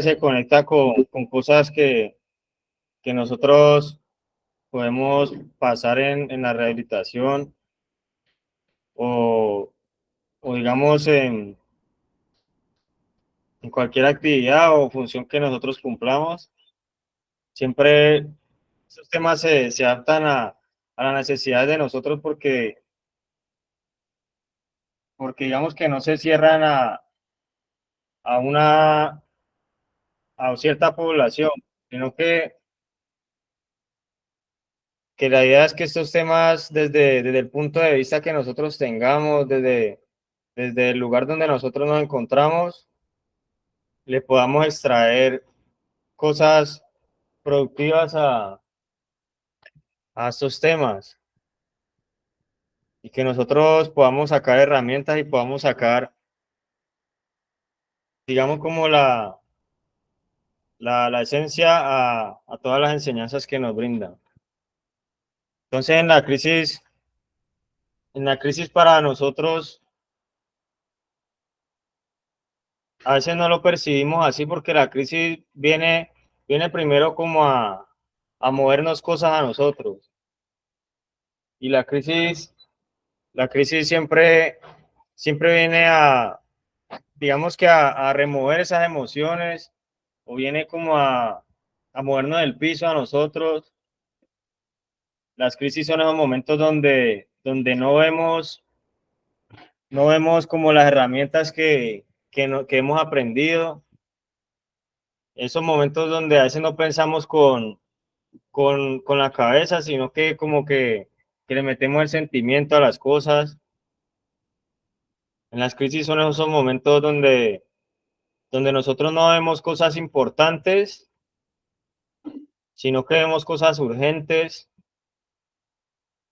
se conecta con cosas que nosotros podemos pasar en la rehabilitación o, o digamos en cualquier actividad o función que nosotros cumplamos. Siempre estos temas se adaptan a la necesidad de nosotros porque digamos que no se cierran a una a cierta población, sino que la idea es que estos temas desde el punto de vista que nosotros tengamos, desde el lugar donde nosotros nos encontramos, le podamos extraer cosas productivas a estos temas y que nosotros podamos sacar herramientas y podamos sacar, digamos, como la esencia a todas las enseñanzas que nos brindan. Entonces, en la crisis para nosotros, a veces no lo percibimos así porque la crisis viene primero como a movernos cosas a nosotros. Y la crisis siempre viene digamos que a remover esas emociones o viene como a movernos del piso a nosotros. Las crisis son esos momentos donde no vemos como las herramientas que hemos aprendido. Esos momentos donde a veces no pensamos con la cabeza, sino que como que le metemos el sentimiento a las cosas. En las crisis son esos momentos donde nosotros no vemos cosas importantes, sino que vemos cosas urgentes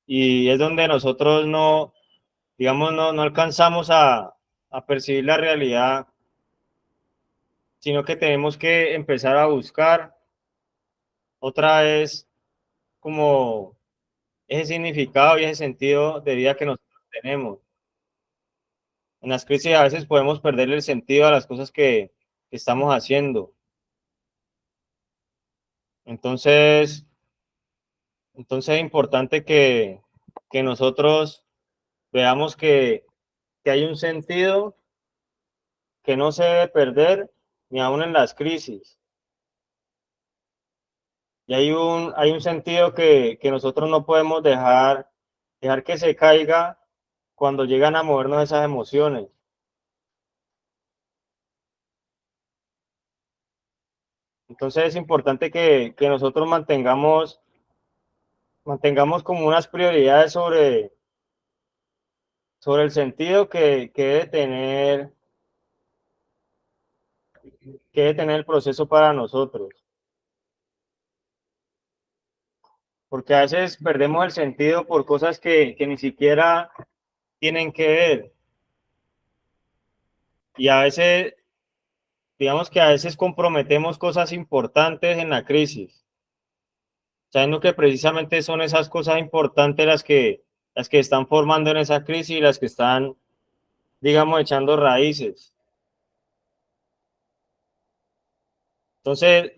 y es donde nosotros no, digamos, no alcanzamos a percibir la realidad, sino que tenemos que empezar a buscar otra vez como ese significado y ese sentido de vida que nosotros tenemos. En las crisis a veces podemos perder el sentido a las cosas que estamos haciendo. Entonces, entonces es importante que nosotros veamos que hay un sentido que no se debe perder ni aún en las crisis. Y hay un sentido que nosotros no podemos dejar que se caiga cuando llegan a movernos esas emociones. Entonces es importante que nosotros mantengamos como unas prioridades sobre el sentido que debe tener el proceso para nosotros. Porque a veces perdemos el sentido por cosas que ni siquiera tienen que ver. Y a veces, digamos que a veces comprometemos cosas importantes en la crisis, sabiendo que precisamente son esas cosas importantes las que están formando en esa crisis y las que están, digamos, echando raíces. Entonces,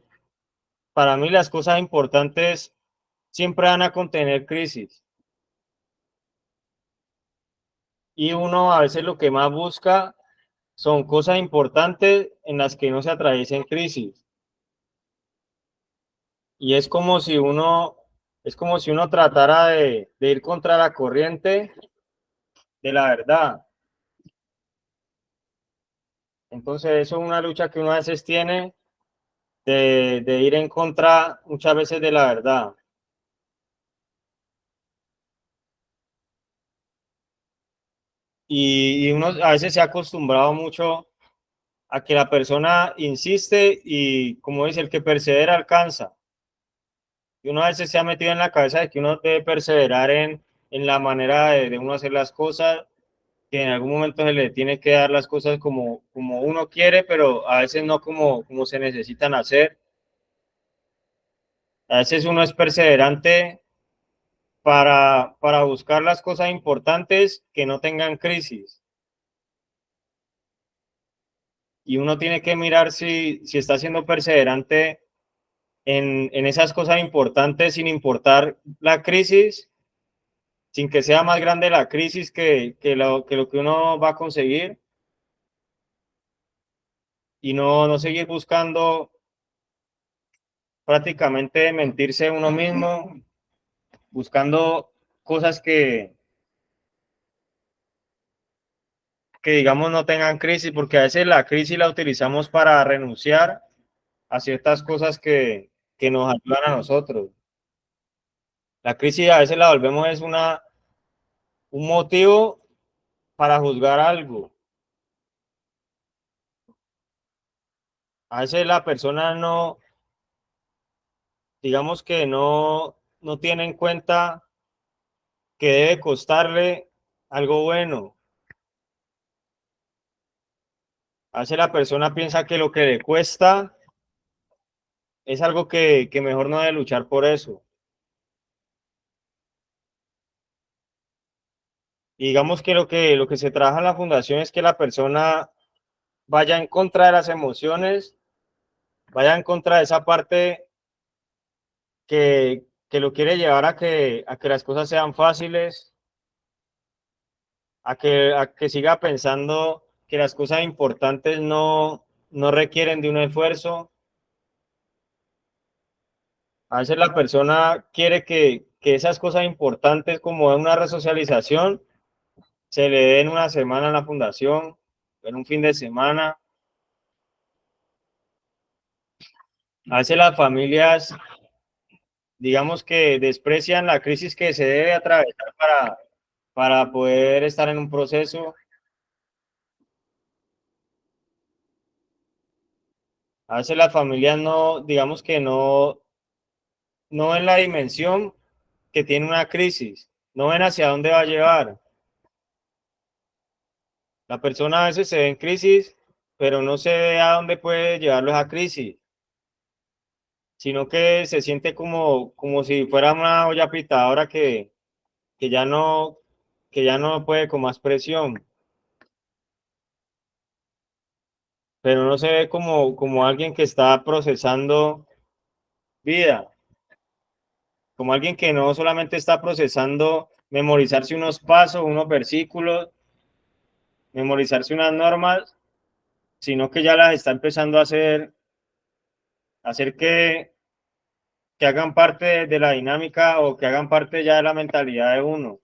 para mí las cosas importantes siempre van a contener crisis. Y uno a veces lo que más busca son cosas importantes en las que no se atraviesen crisis. Y es como si uno tratara de ir contra la corriente de la verdad. Entonces, eso es una lucha que uno a veces tiene de ir en contra muchas veces de la verdad. Y uno a veces se ha acostumbrado mucho a que la persona insiste y, como dice, el que persevera alcanza. Y uno a veces se ha metido en la cabeza de que uno debe perseverar en la manera de uno hacer las cosas, que en algún momento se le tiene que dar las cosas como uno quiere, pero a veces no como se necesitan hacer. A veces uno es perseverante para buscar las cosas importantes que no tengan crisis. y uno tiene que mirar si está siendo perseverante en esas cosas importantes sin importar la crisis, sin que sea más grande la crisis que lo que uno va a conseguir, y no seguir buscando prácticamente mentirse uno mismo, buscando cosas que digamos no tengan crisis, porque a veces la crisis la utilizamos para renunciar a ciertas cosas que nos ayudan a nosotros. La crisis a veces la volvemos es un motivo para juzgar algo. A veces la persona no, digamos que no tiene en cuenta que debe costarle algo bueno. A veces la persona piensa que lo que le cuesta es algo que mejor no debe luchar por eso. Y digamos que lo que se trabaja en la fundación es que la persona vaya en contra de las emociones, vaya en contra de esa parte que lo quiere llevar a que las cosas sean fáciles, a que siga pensando que las cosas importantes no requieren de un esfuerzo. A veces la persona quiere que esas cosas importantes como una resocialización se le den una semana en la fundación, en un fin de semana. A veces las familias, digamos que desprecian la crisis que se debe atravesar para poder estar en un proceso. A veces las familias no, digamos que no ven la dimensión que tiene una crisis, no ven hacia dónde va a llevar. La persona a veces se ve en crisis, pero no se ve a dónde puede llevarlo esa crisis, sino que se siente como si fuera una olla pitadora que ya no, que ya no puede con más presión, pero no se ve como alguien que está procesando vida, como alguien que no solamente está procesando memorizarse unos pasos, unos versículos, memorizarse unas normas, sino que ya las está empezando a hacer que hagan parte de la dinámica o que hagan parte ya de la mentalidad de uno,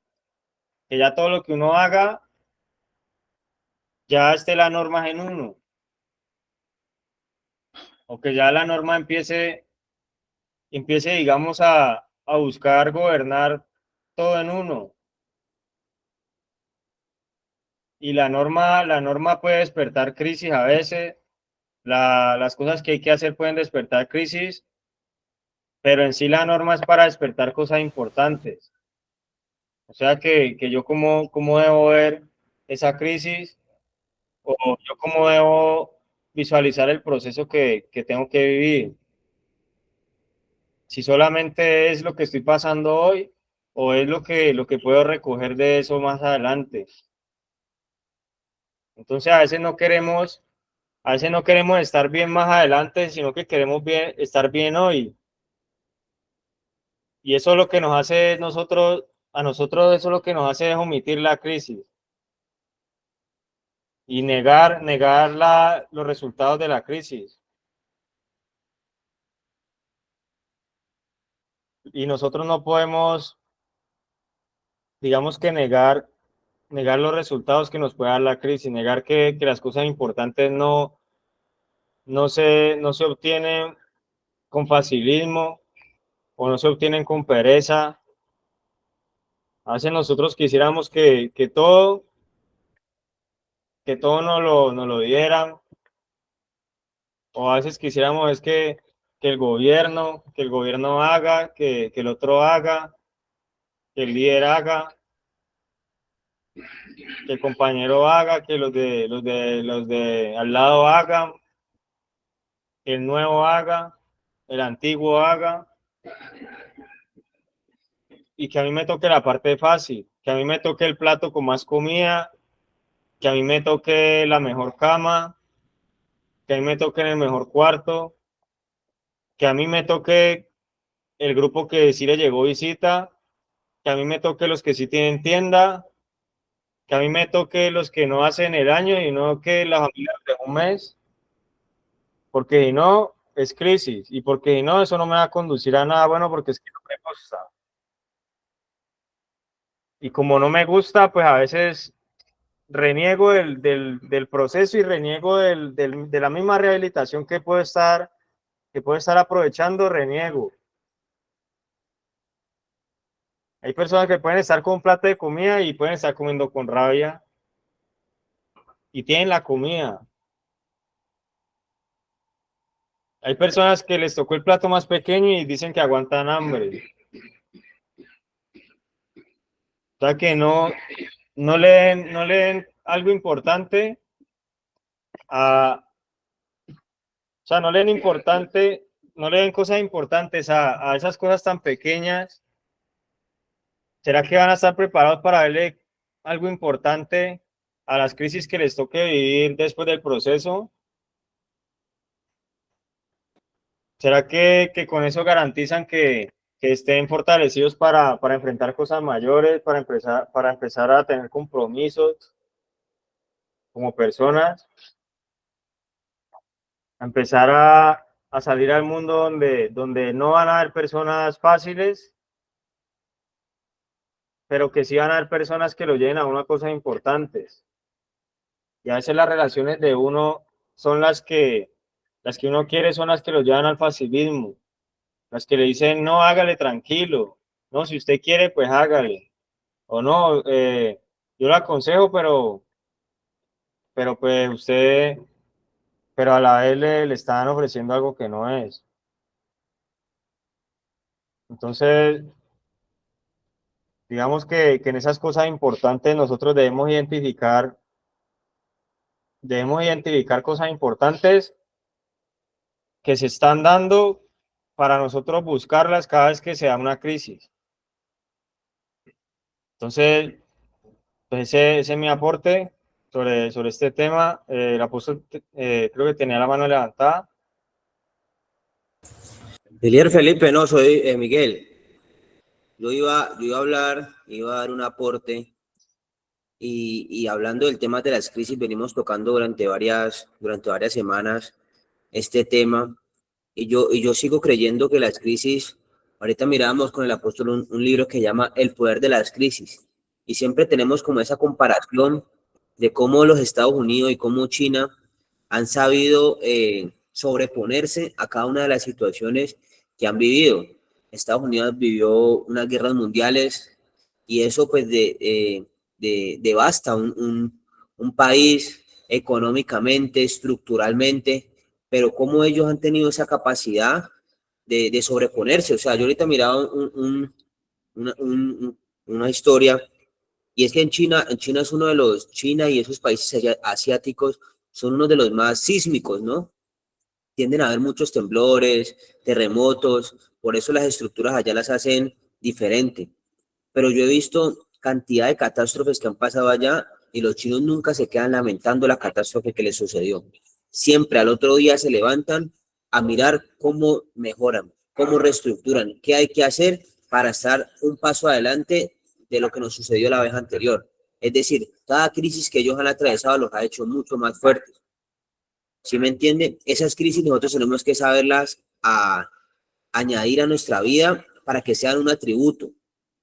que ya todo lo que uno haga, ya esté la norma en uno, o que ya la norma empiece digamos, a buscar gobernar todo en uno. Y la norma puede despertar crisis a veces, las cosas que hay que hacer pueden despertar crisis, pero en sí la norma es para despertar cosas importantes. O sea que yo cómo debo ver esa crisis, o yo cómo debo visualizar el proceso que tengo que vivir. Si solamente es lo que estoy pasando hoy o es lo que puedo recoger de eso más adelante. Entonces a veces no queremos estar bien más adelante, sino que queremos estar bien hoy. Y eso es lo que nos hace a nosotros eso es lo que nos hace es omitir la crisis y negar los resultados de la crisis. Y nosotros no podemos, digamos que negar los resultados que nos puede dar la crisis, negar que las cosas importantes no se obtienen con facilismo o no se obtienen con pereza. A veces nosotros quisiéramos que todo nos lo dieran, o a veces quisiéramos es que el gobierno haga, que el otro haga, que el líder haga, que el compañero haga, que los de al lado hagan, que el nuevo haga, el antiguo haga, y que a mí me toque la parte fácil, que a mí me toque el plato con más comida, que a mí me toque la mejor cama, que a mí me toque en el mejor cuarto, que a mí me toque el grupo que sí le llegó visita, que a mí me toque los que sí tienen tienda, que a mí me toque los que no hacen el año y no que la familia de un mes, porque si no, es crisis, y porque si no, eso no me va a conducir a nada bueno, porque es que no me gusta. Y como no me gusta, pues a veces reniego del proceso y reniego de la misma rehabilitación que puedo estar aprovechando, reniego. Hay personas que pueden estar con un plato de comida y pueden estar comiendo con rabia y tienen la comida. Hay personas que les tocó el plato más pequeño y dicen que aguantan hambre. O sea que no leen algo importante a, o sea, no leen cosas importantes a esas cosas tan pequeñas. ¿Será que van a estar preparados para verle algo importante a las crisis que les toque vivir después del proceso? ¿Será que con eso garantizan que estén fortalecidos para enfrentar cosas mayores, para empezar a tener compromisos como personas, a empezar a salir al mundo donde no van a haber personas fáciles, pero que sí van a haber personas que lo lleven a uno a cosas importantes? Y a veces las relaciones de uno son las que uno quiere son las que lo llevan al facilismo, las que le dicen, no, hágale tranquilo, no, si usted quiere, pues hágale, o no, yo lo aconsejo, pero pues usted, pero a la vez le están ofreciendo algo que no es. Entonces, digamos que en esas cosas importantes nosotros debemos identificar cosas importantes que se están dando para nosotros buscarlas cada vez que se da una crisis. Entonces, pues ese es mi aporte sobre este tema. El apóstol creo que tenía la mano levantada. Dilier Felipe, no, soy Miguel. Yo iba a hablar, iba a dar un aporte y hablando del tema de las crisis, venimos tocando durante varias semanas este tema y yo sigo creyendo que las crisis, ahorita miramos con el apóstol un libro que llama El poder de las crisis y siempre tenemos como esa comparación de cómo los Estados Unidos y cómo China han sabido sobreponerse a cada una de las situaciones que han vivido. Estados Unidos vivió unas guerras mundiales y eso pues devasta un país económicamente, estructuralmente, pero cómo ellos han tenido esa capacidad de sobreponerse. O sea, yo ahorita miraba una, un, una historia y es que en China es uno de los, China y esos países asiáticos son uno de los más sísmicos, ¿no? Tienden a haber muchos temblores, terremotos, por eso las estructuras allá las hacen diferente. Pero yo he visto cantidad de catástrofes que han pasado allá y los chinos nunca se quedan lamentando la catástrofe que les sucedió. Siempre al otro día se levantan a mirar cómo mejoran, cómo reestructuran, qué hay que hacer para estar un paso adelante de lo que nos sucedió la vez anterior. Es decir, cada crisis que ellos han atravesado los ha hecho mucho más fuertes. ¿Sí me entiende? Esas crisis nosotros tenemos que saberlas añadir a nuestra vida para que sean un atributo,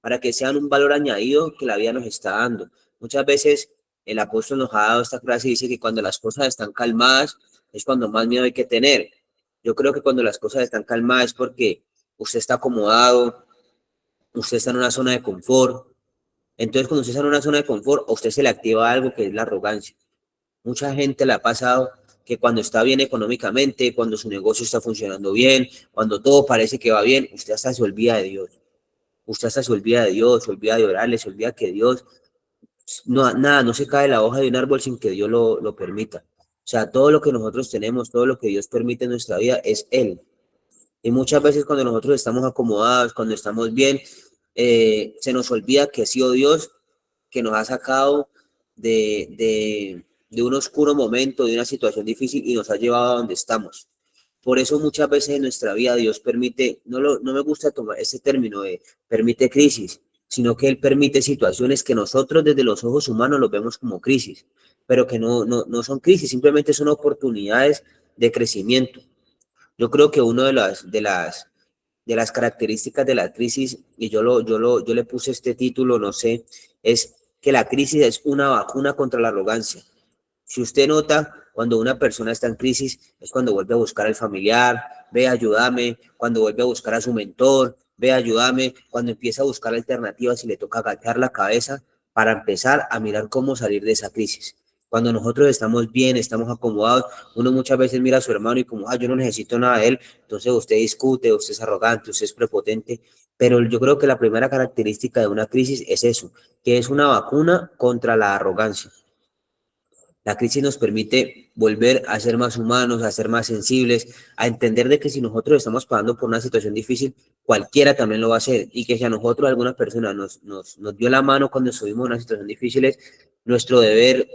para que sean un valor añadido que la vida nos está dando. Muchas veces el apóstol nos ha dado esta frase y dice que cuando las cosas están calmadas es cuando más miedo hay que tener. Yo creo que cuando las cosas están calmadas es porque usted está acomodado, usted está en una zona de confort. Entonces, cuando usted está en una zona de confort, a usted se le activa algo que es la arrogancia. Mucha gente le ha pasado que cuando está bien económicamente, cuando su negocio está funcionando bien, cuando todo parece que va bien, usted hasta se olvida de Dios. Usted hasta se olvida de Dios, se olvida de orarle, se olvida que Dios, no, nada, no se cae la hoja de un árbol sin que Dios lo permita. O sea, todo lo que nosotros tenemos, todo lo que Dios permite en nuestra vida es Él. Y muchas veces cuando nosotros estamos acomodados, cuando estamos bien, se nos olvida que ha sido Dios que nos ha sacado de, de, de un oscuro momento, de una situación difícil y nos ha llevado a donde estamos. Por eso muchas veces en nuestra vida Dios permite, no me gusta tomar ese término de permite crisis, sino que Él permite situaciones que nosotros desde los ojos humanos los vemos como crisis, pero que no son crisis, simplemente son oportunidades de crecimiento. Yo creo que una de las características de la crisis, y yo le puse este título, no sé, es que la crisis es una vacuna contra la arrogancia. Si usted nota, cuando una persona está en crisis, es cuando vuelve a buscar al familiar, ve, ayúdame, cuando vuelve a buscar a su mentor, ve, ayúdame, cuando empieza a buscar alternativas y le toca agachar la cabeza para empezar a mirar cómo salir de esa crisis. Cuando nosotros estamos bien, estamos acomodados, uno muchas veces mira a su hermano y como, yo no necesito nada de él, entonces usted discute, usted es arrogante, usted es prepotente, pero yo creo que la primera característica de una crisis es eso, que es una vacuna contra la arrogancia. La crisis nos permite volver a ser más humanos, a ser más sensibles, a entender de que si nosotros estamos pasando por una situación difícil, cualquiera también lo va a hacer. Y que si a nosotros alguna persona nos dio la mano cuando estuvimos en una situación difícil, nuestro deber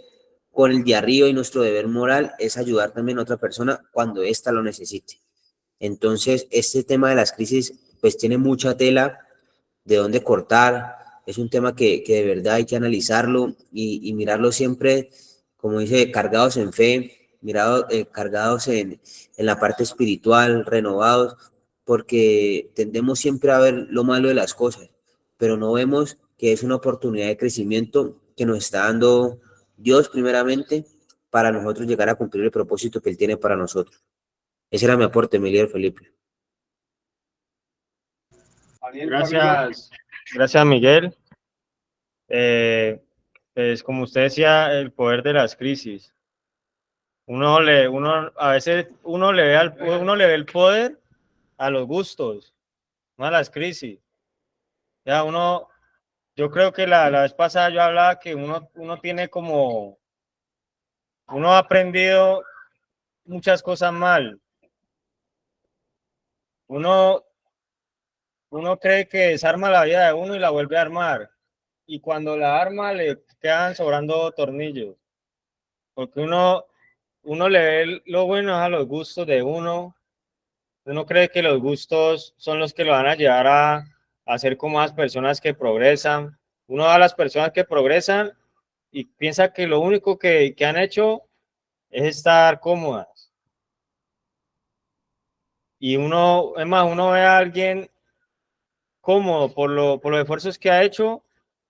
con el de arriba y nuestro deber moral es ayudar también a otra persona cuando ésta lo necesite. Entonces, este tema de las crisis, pues tiene mucha tela de dónde cortar. Es un tema que de verdad hay que analizarlo y mirarlo siempre, como dice, cargados en fe, cargados en la parte espiritual, renovados, porque tendemos siempre a ver lo malo de las cosas, pero no vemos que es una oportunidad de crecimiento que nos está dando Dios primeramente para nosotros llegar a cumplir el propósito que Él tiene para nosotros. Ese era mi aporte, Emilio Felipe. Gracias, gracias Miguel. Pues como usted decía, el poder de las crisis. A veces uno le ve el poder a los gustos, no a las crisis. Ya yo creo que la vez pasada yo hablaba que uno tiene uno ha aprendido muchas cosas mal. Uno, uno cree que desarma la vida de uno y la vuelve a armar. Y cuando la arma le quedan sobrando tornillos. Porque uno le ve lo bueno a los gustos de uno. Uno cree que los gustos son los que lo van a llevar a ser como las personas que progresan. Uno va a las personas que progresan y piensa que lo único que han hecho es estar cómodas. Y uno ve a alguien cómodo por los esfuerzos que ha hecho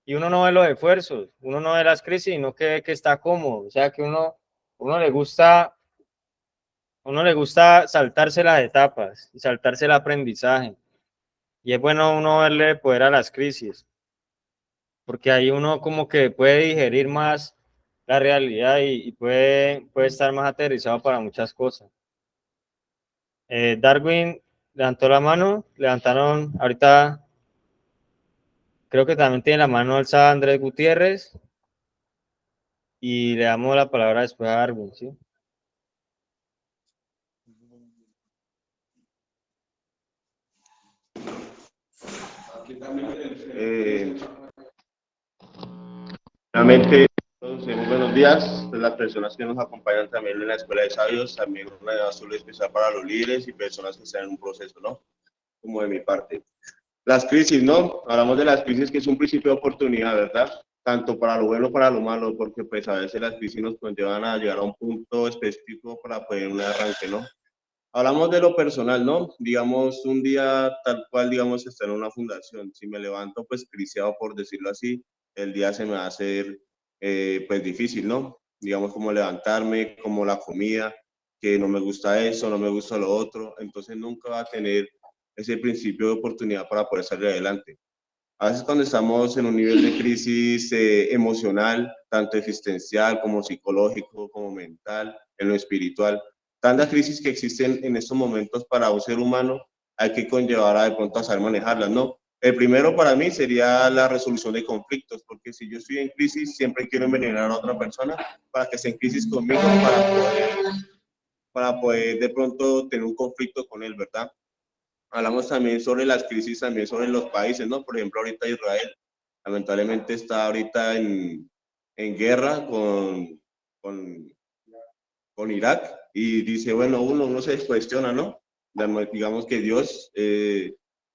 y uno no ve los esfuerzos, uno no ve las crisis, sino que ve que está cómodo. O sea que uno le gusta, uno le gusta saltarse las etapas y saltarse el aprendizaje. Y es bueno uno verle poder a las crisis, porque ahí uno como que puede digerir más la realidad y puede estar más aterrizado para muchas cosas. Darwin levantó la mano, levantaron ahorita, creo que también tiene la mano alzada Andrés Gutiérrez, y le damos la palabra después a Darwin, ¿sí? Realmente, entonces, muy buenos días a las personas que nos acompañan también en la Escuela de Sabios, también una azul especial para los líderes y personas que están en un proceso, ¿no? Como de mi parte. Las crisis, ¿no? Hablamos de las crisis que es un principio de oportunidad, ¿verdad? Tanto para lo bueno como para lo malo, porque pues a veces las crisis nos conllevan a llegar a un punto específico para poder un arranque, ¿no? Hablamos de lo personal, ¿no? Digamos, un día tal cual, digamos, estar en una fundación. Si me levanto, pues, criciado, por decirlo así, el día se me va a hacer, pues, difícil, ¿no? Digamos, como levantarme, como la comida, que no me gusta eso, no me gusta lo otro. Entonces, nunca va a tener ese principio de oportunidad para poder salir adelante. A veces cuando estamos en un nivel de crisis emocional, tanto existencial como psicológico, como mental, en lo espiritual, tantas crisis que existen en estos momentos para un ser humano, hay que conllevar a de pronto a saber manejarlas, ¿no? El primero para mí sería la resolución de conflictos, porque si yo estoy en crisis, siempre quiero envenenar a otra persona para que esté en crisis conmigo, para poder de pronto tener un conflicto con él, ¿verdad? Hablamos también sobre las crisis, también sobre los países, ¿no? Por ejemplo, ahorita Israel, lamentablemente está ahorita en guerra con Irak, y dice, bueno, uno se cuestiona, ¿no? Digamos que Dios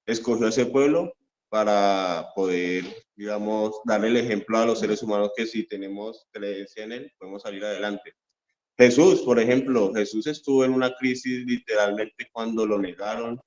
escogió a ese pueblo para poder, digamos, darle el ejemplo a los seres humanos que si tenemos creencia en Él, podemos salir adelante. Jesús, por ejemplo, Jesús estuvo en una crisis literalmente cuando lo negaron,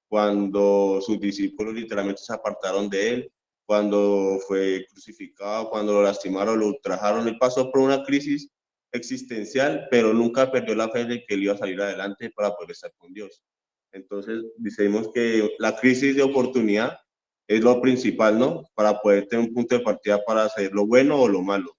cuando sus discípulos literalmente se apartaron de Él, cuando fue crucificado, cuando lo lastimaron, lo ultrajaron. Él pasó por una crisis existencial, pero nunca perdió la fe de que él iba a salir adelante para poder estar con Dios. Entonces, decimos que la crisis de oportunidad es lo principal, ¿no? Para poder tener un punto de partida para hacer lo bueno o lo malo.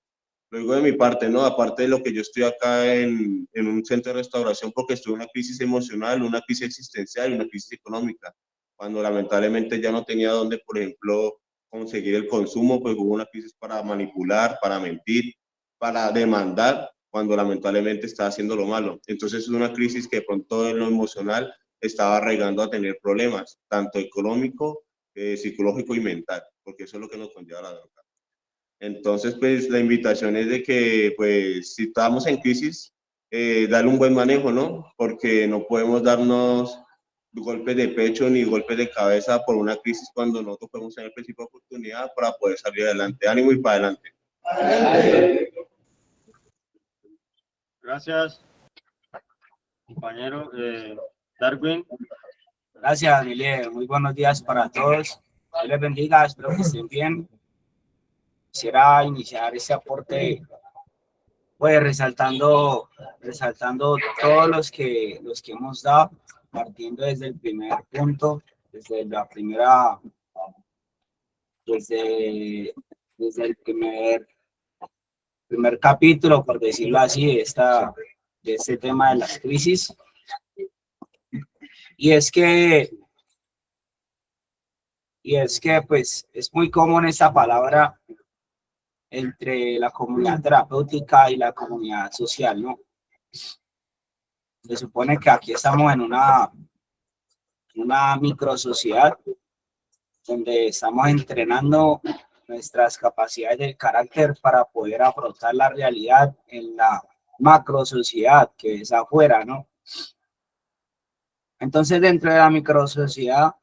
Luego de mi parte, ¿no? Aparte de lo que yo estoy acá en un centro de restauración porque estuve en una crisis emocional, una crisis existencial y una crisis económica. Cuando lamentablemente ya no tenía dónde, por ejemplo, conseguir el consumo, pues hubo una crisis para manipular, para mentir, para demandar, cuando lamentablemente estaba haciendo lo malo. Entonces es una crisis que de pronto en lo emocional estaba arraigando a tener problemas, tanto económico, psicológico y mental, porque eso es lo que nos conlleva la droga. Entonces, pues la invitación es de que, pues, si estamos en crisis, darle un buen manejo, ¿no? Porque no podemos darnos golpes de pecho ni golpes de cabeza por una crisis cuando nosotros podemos tener el principio de oportunidad para poder salir adelante. Ánimo y para adelante. Gracias, compañero. Darwin. Gracias, Miguel. Muy buenos días para todos. Dios les bendiga, espero que estén bien. Quisiera iniciar este aporte, pues resaltando todos los que hemos dado, partiendo desde el primer punto, desde el primer capítulo, por decirlo así, de este tema de las crisis. Y es que pues es muy común esta palabra entre la comunidad terapéutica y la comunidad social, ¿no? Se supone que aquí estamos en una micro sociedad donde estamos entrenando nuestras capacidades de carácter para poder afrontar la realidad en la macro sociedad que es afuera, ¿no? Entonces, dentro de la micro sociedad,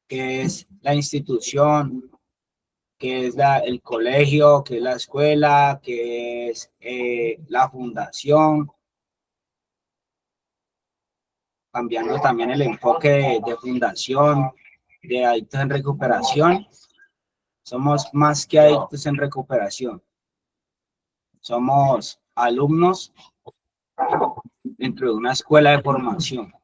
que es la institución, que es el colegio, que es la escuela, que es la fundación, cambiando también el enfoque de fundación, de adictos en recuperación. Somos más que adictos en recuperación. Somos alumnos dentro de una escuela de formación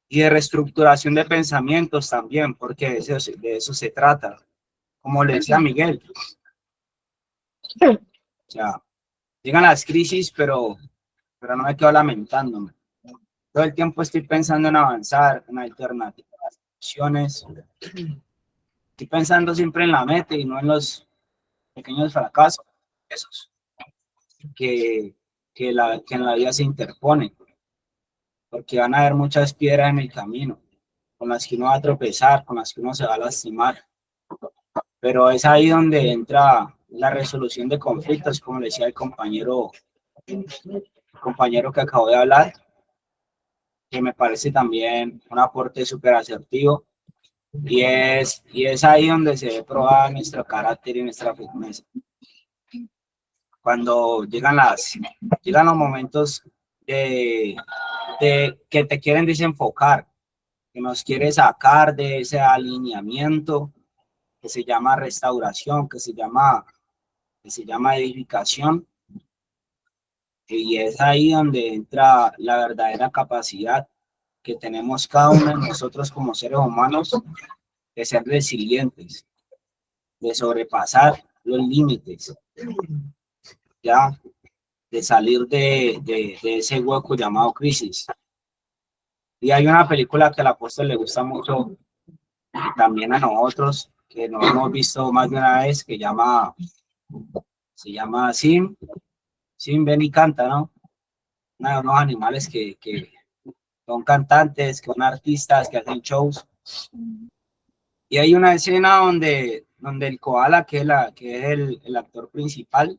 y de reestructuración de pensamientos también, porque de eso se trata. Como le decía Miguel, o sea, llegan las crisis, pero no me quedo lamentándome. Todo el tiempo estoy pensando en avanzar, en alternativas, opciones. Estoy pensando siempre en la meta y no en los pequeños fracasos, esos que en la vida se interponen, porque van a haber muchas piedras en el camino, con las que uno va a tropezar, con las que uno se va a lastimar. Pero es ahí donde entra la resolución de conflictos, como le decía el compañero que acabo de hablar, que me parece también un aporte súper asertivo, y es ahí donde se ve probada nuestro carácter y nuestra firmeza. Cuando llegan los momentos de que te quieren desenfocar, que nos quiere sacar de ese alineamiento que se llama restauración, que se llama edificación, y es ahí donde entra la verdadera capacidad que tenemos cada uno de nosotros como seres humanos de ser resilientes, de sobrepasar los límites, ya, de salir de ese hueco llamado crisis. Y hay una película que al apóstol le gusta mucho, y también a nosotros, que nos hemos visto más de una vez, que se llama Sim, ven y canta, ¿no? Unos animales que son cantantes, que son artistas, que hacen shows. Y hay una escena donde el koala, que es el actor principal,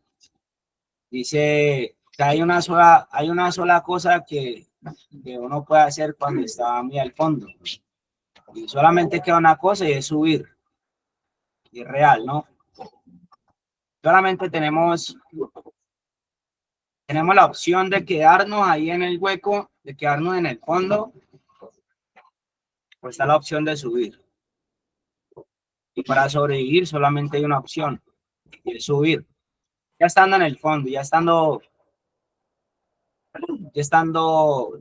dice que hay una sola cosa que uno puede hacer cuando está muy al fondo. Y solamente queda una cosa y es subir. Y es real, ¿no? Solamente tenemos la opción de quedarnos ahí en el hueco, de quedarnos en el fondo, pues está la opción de subir. Y para sobrevivir solamente hay una opción, y es subir. Ya estando en el fondo, ya estando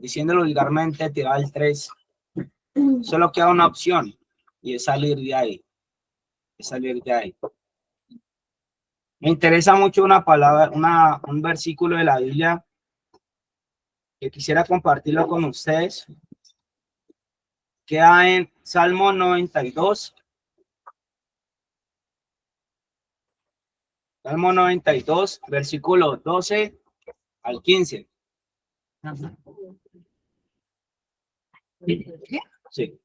diciéndolo vulgarmente, tirar el 3, solo queda una opción, y es salir de ahí. Es salir de ahí. Me interesa mucho una palabra, un versículo de la Biblia que quisiera compartirlo con ustedes. Queda en Salmo 92. Salmo 92, versículo 12 al 15. Sí.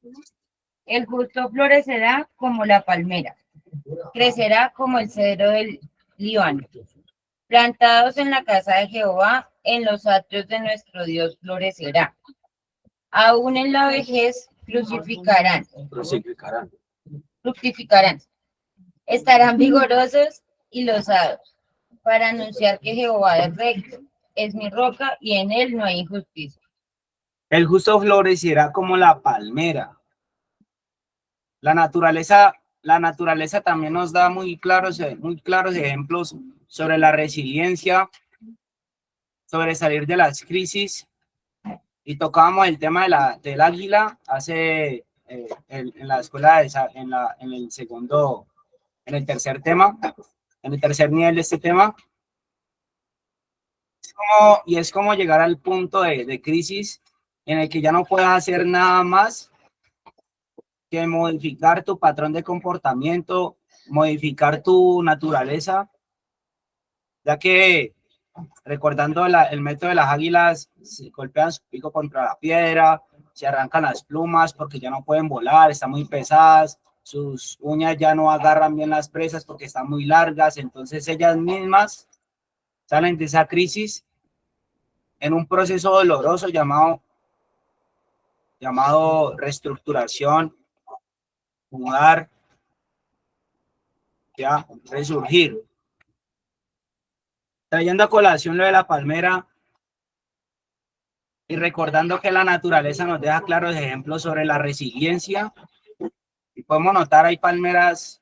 El justo florecerá como la palmera, crecerá como el cedro del Líbano. Plantados en la casa de Jehová, en los atrios de nuestro Dios florecerá. Aún en la vejez fructificarán. Estarán vigorosos y lozados, para anunciar que Jehová es recto, es mi roca y en él no hay injusticia. El justo florecerá como la palmera. La naturaleza también nos da muy claros ejemplos sobre la resiliencia, sobre salir de las crisis. Y tocábamos el tema del águila hace en la escuela, en el tercer nivel de este tema. Es como llegar al punto de crisis en el que ya no puedes hacer nada más que modificar tu patrón de comportamiento, modificar tu naturaleza, ya que recordando el método de las águilas, se golpean su pico contra la piedra, se arrancan las plumas porque ya no pueden volar, están muy pesadas, sus uñas ya no agarran bien las presas porque están muy largas, entonces ellas mismas salen de esa crisis en un proceso doloroso llamado reestructuración, mudar, ya, resurgir. Trayendo a colación lo de la palmera y recordando que la naturaleza nos deja claros ejemplos sobre la resiliencia, y podemos notar hay palmeras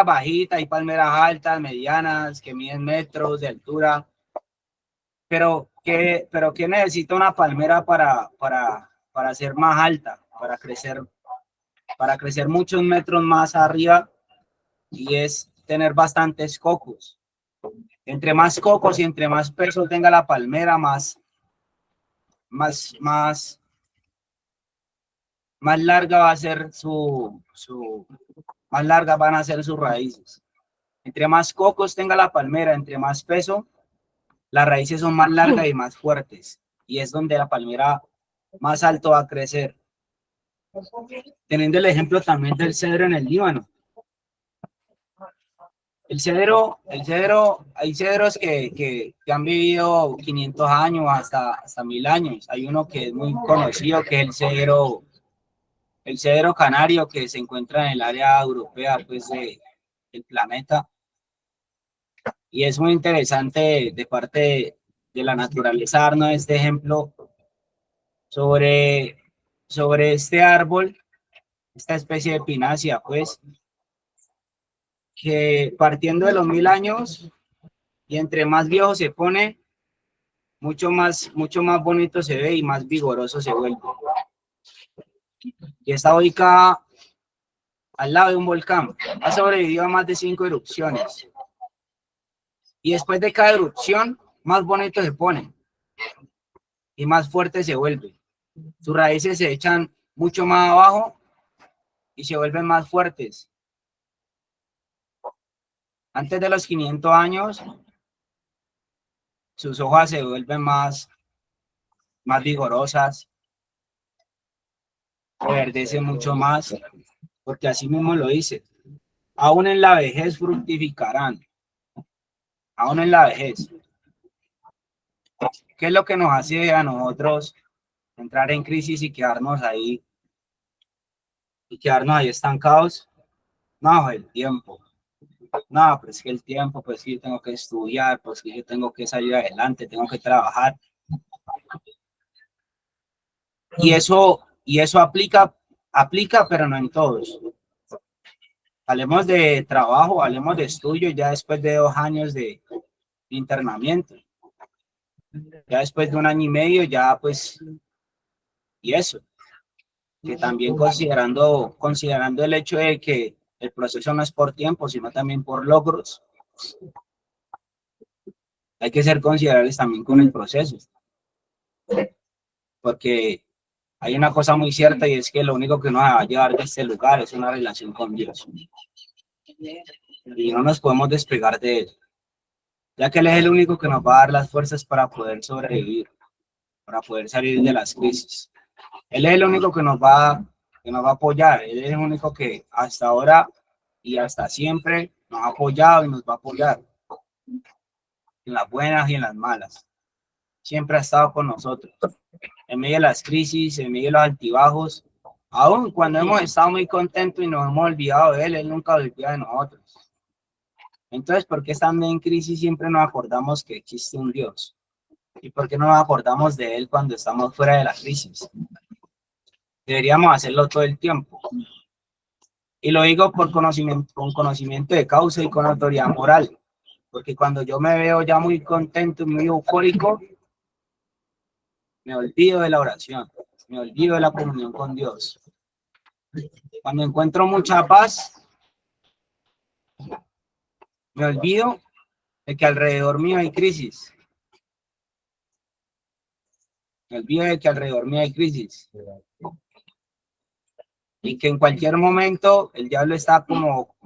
bajitas, hay palmeras altas, medianas, que miden metros de altura, pero ¿qué necesita una palmera para ser más alta, para crecer muchos metros más arriba? Y es tener bastantes cocos. Entre más cocos y entre más peso tenga la palmera, más larga va a ser más largas van a ser sus raíces. Entre más cocos tenga la palmera, entre más peso, las raíces son más largas y más fuertes. Y es donde la palmera más alto va a crecer. Teniendo el ejemplo también del cedro en el Líbano. El cedro, hay cedros que han vivido 500 años hasta 1000 años. Hay uno que es muy conocido, que es el cedro canario, que se encuentra en el área europea, pues, del planeta. Y es muy interesante de parte de la naturaleza darnos este ejemplo sobre este árbol, esta especie de pinácea, pues, que partiendo de los 1000 años y entre más viejo se pone, mucho más bonito se ve y más vigoroso se vuelve. Y está ubicada al lado de un volcán. Ha sobrevivido a más de 5 erupciones. Y después de cada erupción, más bonito se pone y más fuerte se vuelve. Sus raíces se echan mucho más abajo y se vuelven más fuertes. Antes de los 500 años, sus hojas se vuelven más vigorosas, reverdecen mucho más, porque así mismo lo dice. Aún en la vejez fructificarán. aún en la vejez. ¿Qué es lo que nos hace a nosotros entrar en crisis y quedarnos ahí estancados? No, el tiempo. No, pues que el tiempo, pues que yo tengo que estudiar, pues que yo tengo que salir adelante, tengo que trabajar. Y eso aplica, pero no en todos. Hablemos de trabajo, hablemos de estudio, ya después de 2 años de internamiento. Ya después de 1 año y medio, ya pues, y eso. Que también considerando el hecho de que el proceso no es por tiempo, sino también por logros, hay que ser considerables también con el proceso. Porque hay una cosa muy cierta y es que lo único que nos va a llevar de este lugar es una relación con Dios. Y no nos podemos despegar de él, ya que él es el único que nos va a dar las fuerzas para poder sobrevivir, para poder salir de las crisis. Él es el único que nos va a apoyar. Él es el único que hasta ahora y hasta siempre nos ha apoyado y nos va a apoyar en las buenas y en las malas. Siempre ha estado con nosotros en medio de las crisis, en medio de los altibajos. Aún cuando hemos estado muy contentos y nos hemos olvidado de él nunca olvida de nosotros. Entonces, ¿por qué estando en crisis siempre nos acordamos que existe un Dios? ¿Y por qué no nos acordamos de él cuando estamos fuera de la crisis? Deberíamos hacerlo todo el tiempo. Y lo digo con conocimiento de causa y con autoridad moral. Porque cuando yo me veo ya muy contento y muy eufórico, me olvido de la oración, me olvido de la comunión con Dios. Cuando encuentro mucha paz, me olvido de que alrededor mío hay crisis. Me olvido de que alrededor mío hay crisis. Y que en cualquier momento el diablo está como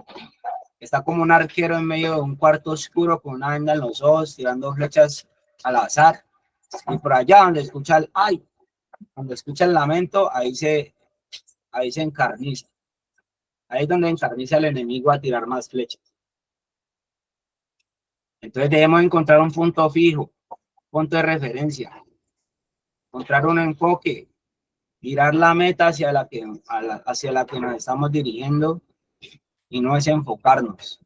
un arquero en medio de un cuarto oscuro con una venda en los ojos, tirando flechas al azar. Y por allá donde escucha el lamento, ahí se encarniza. Ahí es donde encarniza el enemigo a tirar más flechas. Entonces debemos encontrar un punto fijo, punto de referencia, encontrar un enfoque, mirar la meta hacia la que nos estamos dirigiendo y no desenfocarnos.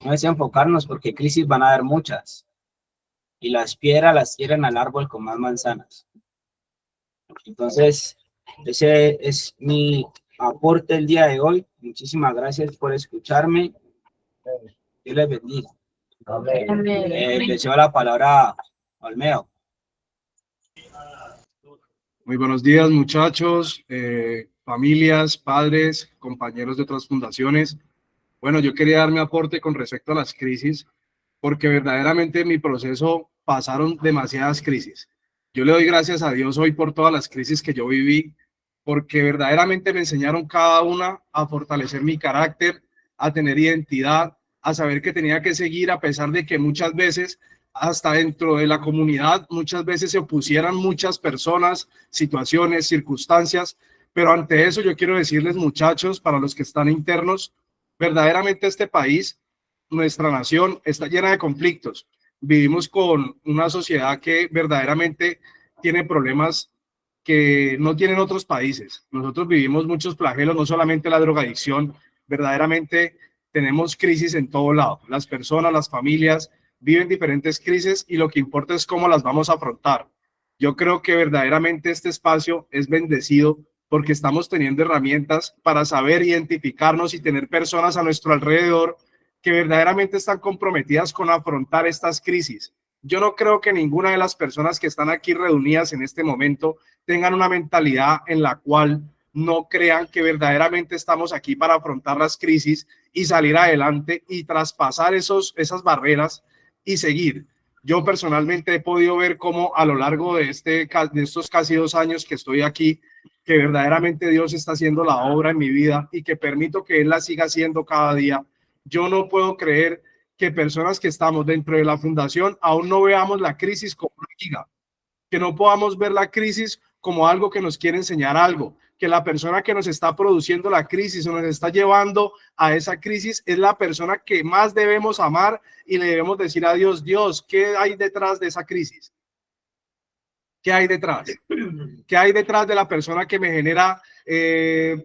No desenfocarnos porque crisis van a haber muchas y las piedras las quieren al árbol con más manzanas. Entonces, ese es mi aporte el día de hoy. Muchísimas gracias por escucharme. Dios les bendiga. Deseo la palabra a Olmeo. Muy buenos días, muchachos, familias, padres, compañeros de otras fundaciones. Bueno, yo quería dar mi aporte con respecto a las crisis, porque verdaderamente en mi proceso pasaron demasiadas crisis. Yo le doy gracias a Dios hoy por todas las crisis que yo viví, porque verdaderamente me enseñaron cada una a fortalecer mi carácter, a tener identidad, a saber que tenía que seguir a pesar de que muchas veces hasta dentro de la comunidad muchas veces se opusieran muchas personas, situaciones, circunstancias, pero ante eso yo quiero decirles, muchachos, para los que están internos, verdaderamente este país, nuestra nación, está llena de conflictos. Vivimos con una sociedad que verdaderamente tiene problemas que no tienen otros países. Nosotros vivimos muchos flagelos, no solamente la drogadicción, verdaderamente tenemos crisis en todo lado. Las personas, las familias viven diferentes crisis y lo que importa es cómo las vamos a afrontar. Yo creo que verdaderamente este espacio es bendecido porque estamos teniendo herramientas para saber identificarnos y tener personas a nuestro alrededor que verdaderamente están comprometidas con afrontar estas crisis. Yo no creo que ninguna de las personas que están aquí reunidas en este momento tengan una mentalidad en la cual no crean que verdaderamente estamos aquí para afrontar las crisis y salir adelante y traspasar esas barreras y seguir. Yo personalmente he podido ver cómo a lo largo de estos casi 2 años que estoy aquí, que verdaderamente Dios está haciendo la obra en mi vida y que permito que Él la siga haciendo cada día. Yo no puedo creer que personas que estamos dentro de la fundación aún no veamos la crisis como una amiga, que no podamos ver la crisis como algo que nos quiere enseñar algo, que la persona que nos está produciendo la crisis o nos está llevando a esa crisis es la persona que más debemos amar y le debemos decir a Dios, Dios, ¿qué hay detrás de esa crisis? ¿Qué hay detrás? ¿Qué hay detrás de la persona que me genera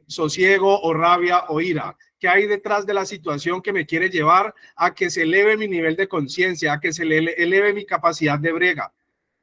sosiego o rabia o ira? ¿Qué hay detrás de la situación que me quiere llevar a que se eleve mi nivel de conciencia, a que se eleve mi capacidad de brega?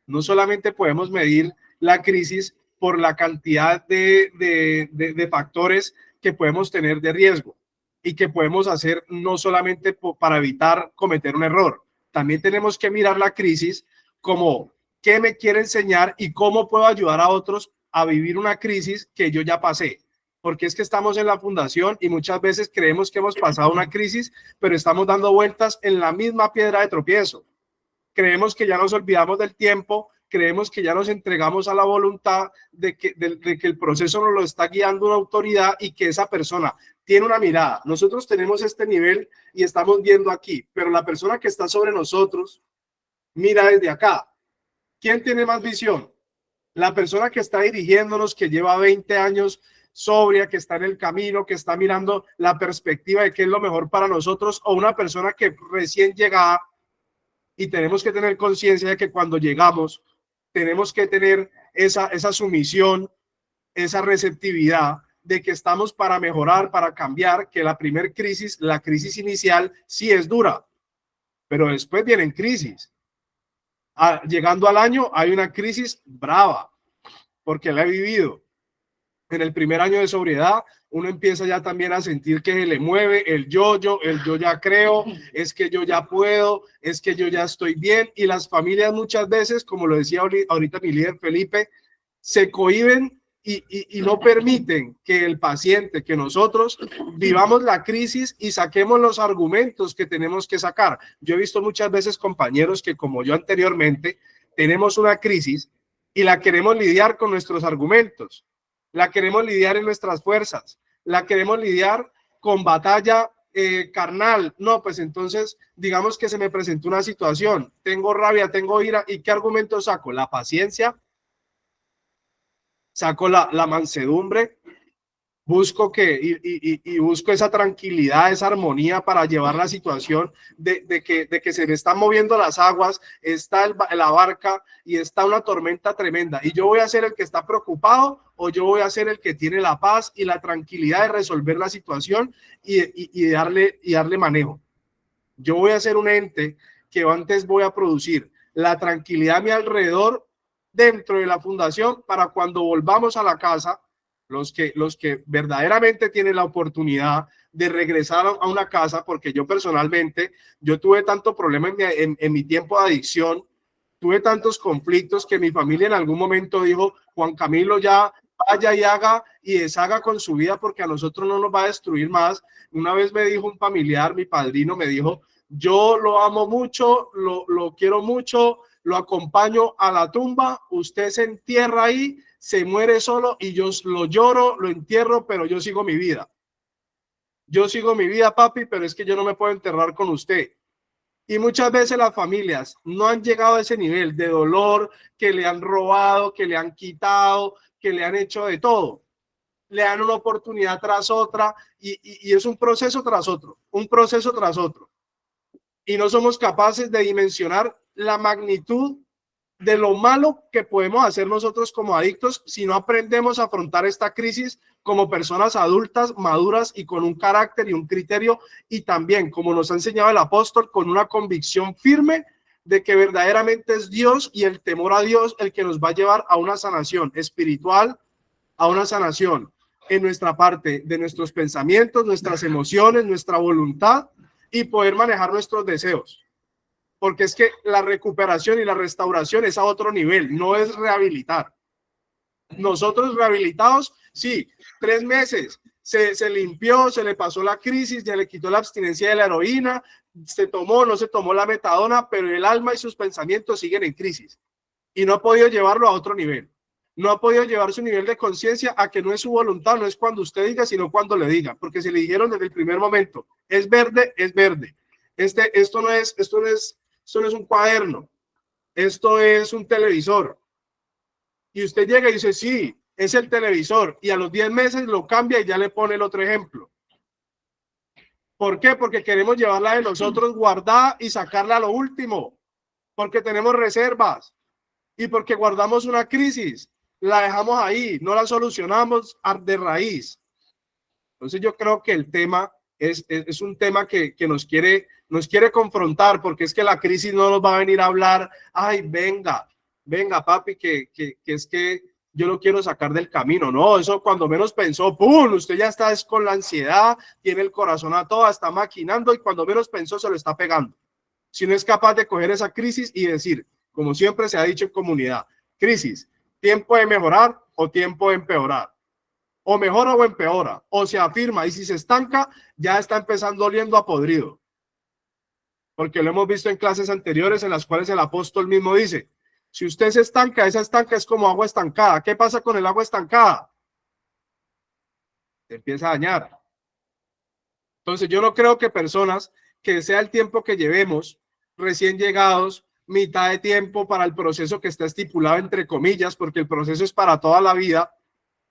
No solamente podemos medir la crisis por la cantidad de factores que podemos tener de riesgo y que podemos hacer no solamente para evitar cometer un error. También tenemos que mirar la crisis como qué me quiere enseñar y cómo puedo ayudar a otros a vivir una crisis que yo ya pasé. Porque es que estamos en la fundación y muchas veces creemos que hemos pasado una crisis, pero estamos dando vueltas en la misma piedra de tropiezo. Creemos que ya nos olvidamos del tiempo, creemos que ya nos entregamos a la voluntad de que el proceso nos lo está guiando una autoridad y que esa persona tiene una mirada. Nosotros tenemos este nivel y estamos viendo aquí, pero la persona que está sobre nosotros mira desde acá. ¿Quién tiene más visión? La persona que está dirigiéndonos, que lleva 20 años sobria, que está en el camino, que está mirando la perspectiva de qué es lo mejor para nosotros, o una persona que recién llega. Y tenemos que tener conciencia de que cuando llegamos tenemos que tener esa sumisión, esa receptividad de que estamos para mejorar, para cambiar, que la primer crisis, la crisis inicial, sí es dura, pero después vienen crisis. Llegando al año hay una crisis brava, porque la he vivido. En el primer año de sobriedad, uno empieza ya también a sentir que se le mueve el yo ya creo, es que yo ya puedo, es que yo ya estoy bien, y las familias muchas veces, como lo decía ahorita mi líder Felipe, se cohíben y no permiten que el paciente, que nosotros vivamos la crisis y saquemos los argumentos que tenemos que sacar. Yo he visto muchas veces compañeros que, como yo anteriormente, tenemos una crisis y la queremos lidiar con nuestros argumentos. La queremos lidiar en nuestras fuerzas, la queremos lidiar con batalla carnal. No, pues entonces, digamos que se me presentó una situación, tengo rabia, tengo ira, ¿y qué argumento saco? La paciencia, saco la mansedumbre, busco busco esa tranquilidad, esa armonía para llevar la situación de que se me están moviendo las aguas, está la barca y está una tormenta tremenda, y yo voy a ser el que está preocupado o yo voy a ser el que tiene la paz y la tranquilidad de resolver la situación y darle manejo. Yo voy a ser un ente que antes voy a producir la tranquilidad a mi alrededor dentro de la fundación para cuando volvamos a la casa, los que verdaderamente tienen la oportunidad de regresar a una casa, porque yo personalmente, yo tuve tanto problema en mi tiempo de adicción, tuve tantos conflictos que mi familia en algún momento dijo, Juan Camilo, ya vaya y haga y deshaga con su vida porque a nosotros no nos va a destruir más. Una vez me dijo un familiar, mi padrino, me dijo, yo lo amo mucho, lo quiero mucho, lo acompaño a la tumba, usted se entierra ahí, se muere solo y yo lo lloro, lo entierro, pero yo sigo mi vida. Yo sigo mi vida, papi, pero es que yo no me puedo enterrar con usted. Y muchas veces las familias no han llegado a ese nivel de dolor, que le han robado, que le han quitado, que le han hecho de todo. Le dan una oportunidad tras otra y es un proceso tras otro, un proceso tras otro. Y no somos capaces de dimensionar la magnitud de lo malo que podemos hacer nosotros como adictos si no aprendemos a afrontar esta crisis como personas adultas, maduras y con un carácter y un criterio, y también, como nos ha enseñado el apóstol, con una convicción firme de que verdaderamente es Dios y el temor a Dios el que nos va a llevar a una sanación espiritual, a una sanación en nuestra parte de nuestros pensamientos, nuestras emociones, nuestra voluntad, y poder manejar nuestros deseos. Porque es que la recuperación y la restauración es a otro nivel, no es rehabilitar. Nosotros rehabilitados, sí, 3 meses, se limpió, se le pasó la crisis, ya le quitó la abstinencia de la heroína, se tomó, no se tomó la metadona, pero el alma y sus pensamientos siguen en crisis y no ha podido llevarlo a otro nivel. No ha podido llevar su nivel de conciencia a que no es su voluntad, no es cuando usted diga, sino cuando le diga, porque si le dijeron desde el primer momento, es verde, es verde. Esto no es un cuaderno, esto es un televisor. Y usted llega y dice, sí, es el televisor, y a los 10 meses lo cambia y ya le pone el otro ejemplo. ¿Por qué? Porque queremos llevarla de nosotros guardada y sacarla a lo último, porque tenemos reservas y porque guardamos una crisis, la dejamos ahí, no la solucionamos de raíz. Entonces yo creo que el tema es un tema que nos quiere confrontar, porque es que la crisis no nos va a venir a hablar, ay, venga papi, que es que yo lo quiero sacar del camino. No, eso cuando menos pensó, ¡pum!, usted ya está con la ansiedad, tiene el corazón a toda, está maquinando, y cuando menos pensó se lo está pegando. Si no es capaz de coger esa crisis y decir, como siempre se ha dicho en comunidad, crisis, tiempo de mejorar o tiempo de empeorar. O mejora o empeora, o se afirma, y si se estanca, ya está empezando oliendo a podrido. Porque lo hemos visto en clases anteriores en las cuales el apóstol mismo dice, si usted se estanca, esa estanca es como agua estancada. ¿Qué pasa con el agua estancada? Se empieza a dañar. Entonces yo no creo que personas, que sea el tiempo que llevemos, recién llegados, mitad de tiempo para el proceso que está estipulado entre comillas, porque el proceso es para toda la vida,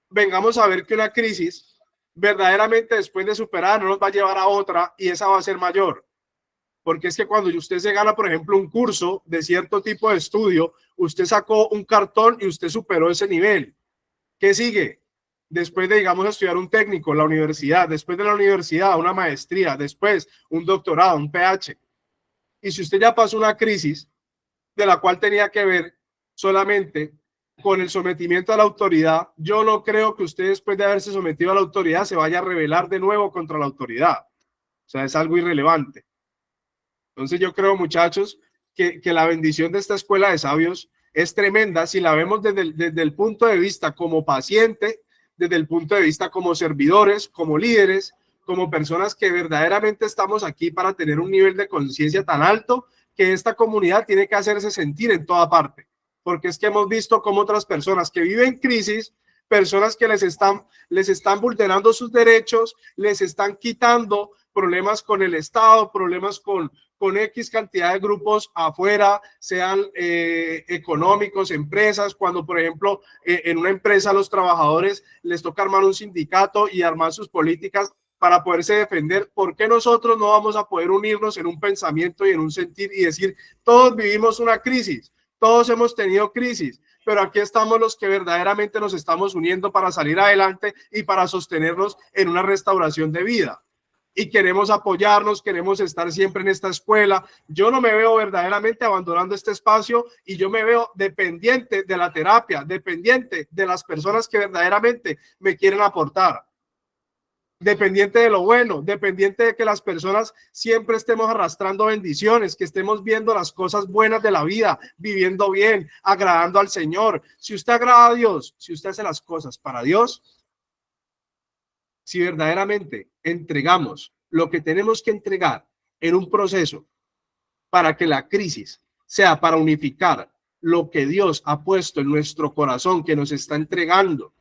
vengamos a ver que una crisis verdaderamente después de superar no nos va a llevar a otra, y esa va a ser mayor. Porque es que cuando usted se gana, por ejemplo, un curso de cierto tipo de estudio, usted sacó un cartón y usted superó ese nivel. ¿Qué sigue? Después de, digamos, estudiar un técnico, la universidad, después de la universidad, una maestría, después un doctorado, un PH. Y si usted ya pasó una crisis de la cual tenía que ver solamente con el sometimiento a la autoridad, yo no creo que usted, después de haberse sometido a la autoridad, se vaya a rebelar de nuevo contra la autoridad. O sea, es algo irrelevante. Entonces yo creo, muchachos, que la bendición de esta escuela de sabios es tremenda si la vemos desde el punto de vista como paciente, desde el punto de vista como servidores, como líderes, como personas que verdaderamente estamos aquí para tener un nivel de conciencia tan alto que esta comunidad tiene que hacerse sentir en toda parte. Porque es que hemos visto como otras personas que viven crisis, personas que les están vulnerando sus derechos, les están quitando, problemas con el Estado, problemas con X cantidad de grupos afuera, sean económicos, empresas, cuando por ejemplo en una empresa a los trabajadores les toca armar un sindicato y armar sus políticas para poderse defender. ¿Por qué nosotros no vamos a poder unirnos en un pensamiento y en un sentir y decir, todos vivimos una crisis, todos hemos tenido crisis, pero aquí estamos los que verdaderamente nos estamos uniendo para salir adelante y para sostenernos en una restauración de vida? Y queremos apoyarnos, queremos estar siempre en esta escuela. Yo no me veo verdaderamente abandonando este espacio, y yo me veo dependiente de la terapia, dependiente de las personas que verdaderamente me quieren aportar, dependiente de lo bueno, dependiente de que las personas siempre estemos arrastrando bendiciones, que estemos viendo las cosas buenas de la vida, viviendo bien, agradando al Señor. Si usted agrada a Dios, si usted hace las cosas para Dios, si verdaderamente entregamos lo que tenemos que entregar en un proceso para que la crisis sea para unificar lo que Dios ha puesto en nuestro corazón, que nos está entregando,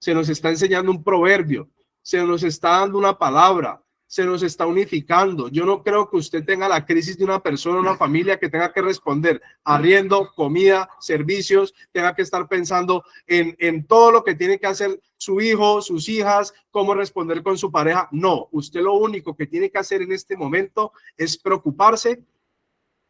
se nos está enseñando un proverbio, se nos está dando una palabra, se nos está unificando. Yo no creo que usted tenga la crisis de una persona, una familia que tenga que responder arriendo, comida, servicios, tenga que estar pensando en todo lo que tiene que hacer su hijo, sus hijas, cómo responder con su pareja. No, usted lo único que tiene que hacer en este momento es preocuparse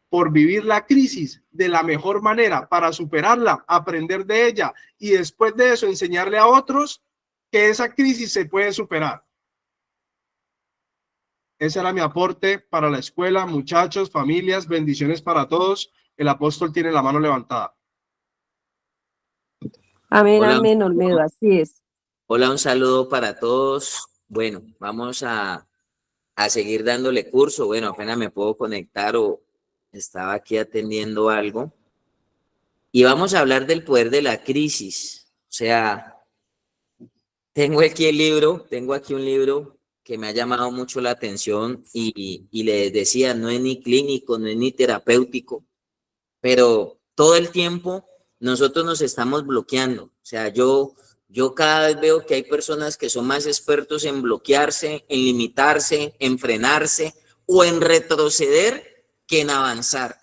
por vivir la crisis de la mejor manera, para superarla, aprender de ella y después de eso enseñarle a otros que esa crisis se puede superar. Ese era mi aporte para la escuela, muchachos, familias, bendiciones para todos. El apóstol tiene la mano levantada. Amén, Hola. amén, Olmedo, así es. Hola, un saludo para todos. Bueno, vamos a seguir dándole curso. Bueno, apenas me puedo conectar o estaba aquí atendiendo algo. Y vamos a hablar del poder de la crisis. O sea, tengo aquí un libro que me ha llamado mucho la atención y les decía, no es ni clínico, no es ni terapéutico, pero todo el tiempo nosotros nos estamos bloqueando. O sea, yo cada vez veo que hay personas que son más expertos en bloquearse, en limitarse, en frenarse o en retroceder que en avanzar.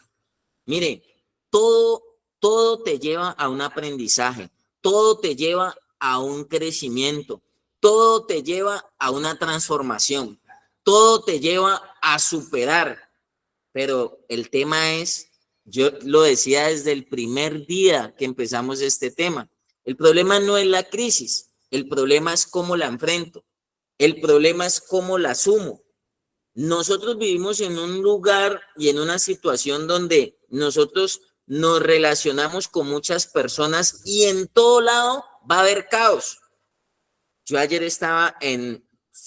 Mire, todo todo te lleva a un aprendizaje, todo te lleva a un crecimiento, todo te lleva a una transformación, todo te lleva a superar. Pero el tema es, yo lo decía desde el primer día que empezamos este tema, el problema no es la crisis, el problema es cómo la enfrento, el problema es cómo la asumo. Nosotros vivimos en un lugar y en una situación donde nosotros nos relacionamos con muchas personas y en todo lado va a haber caos. Yo ayer estaba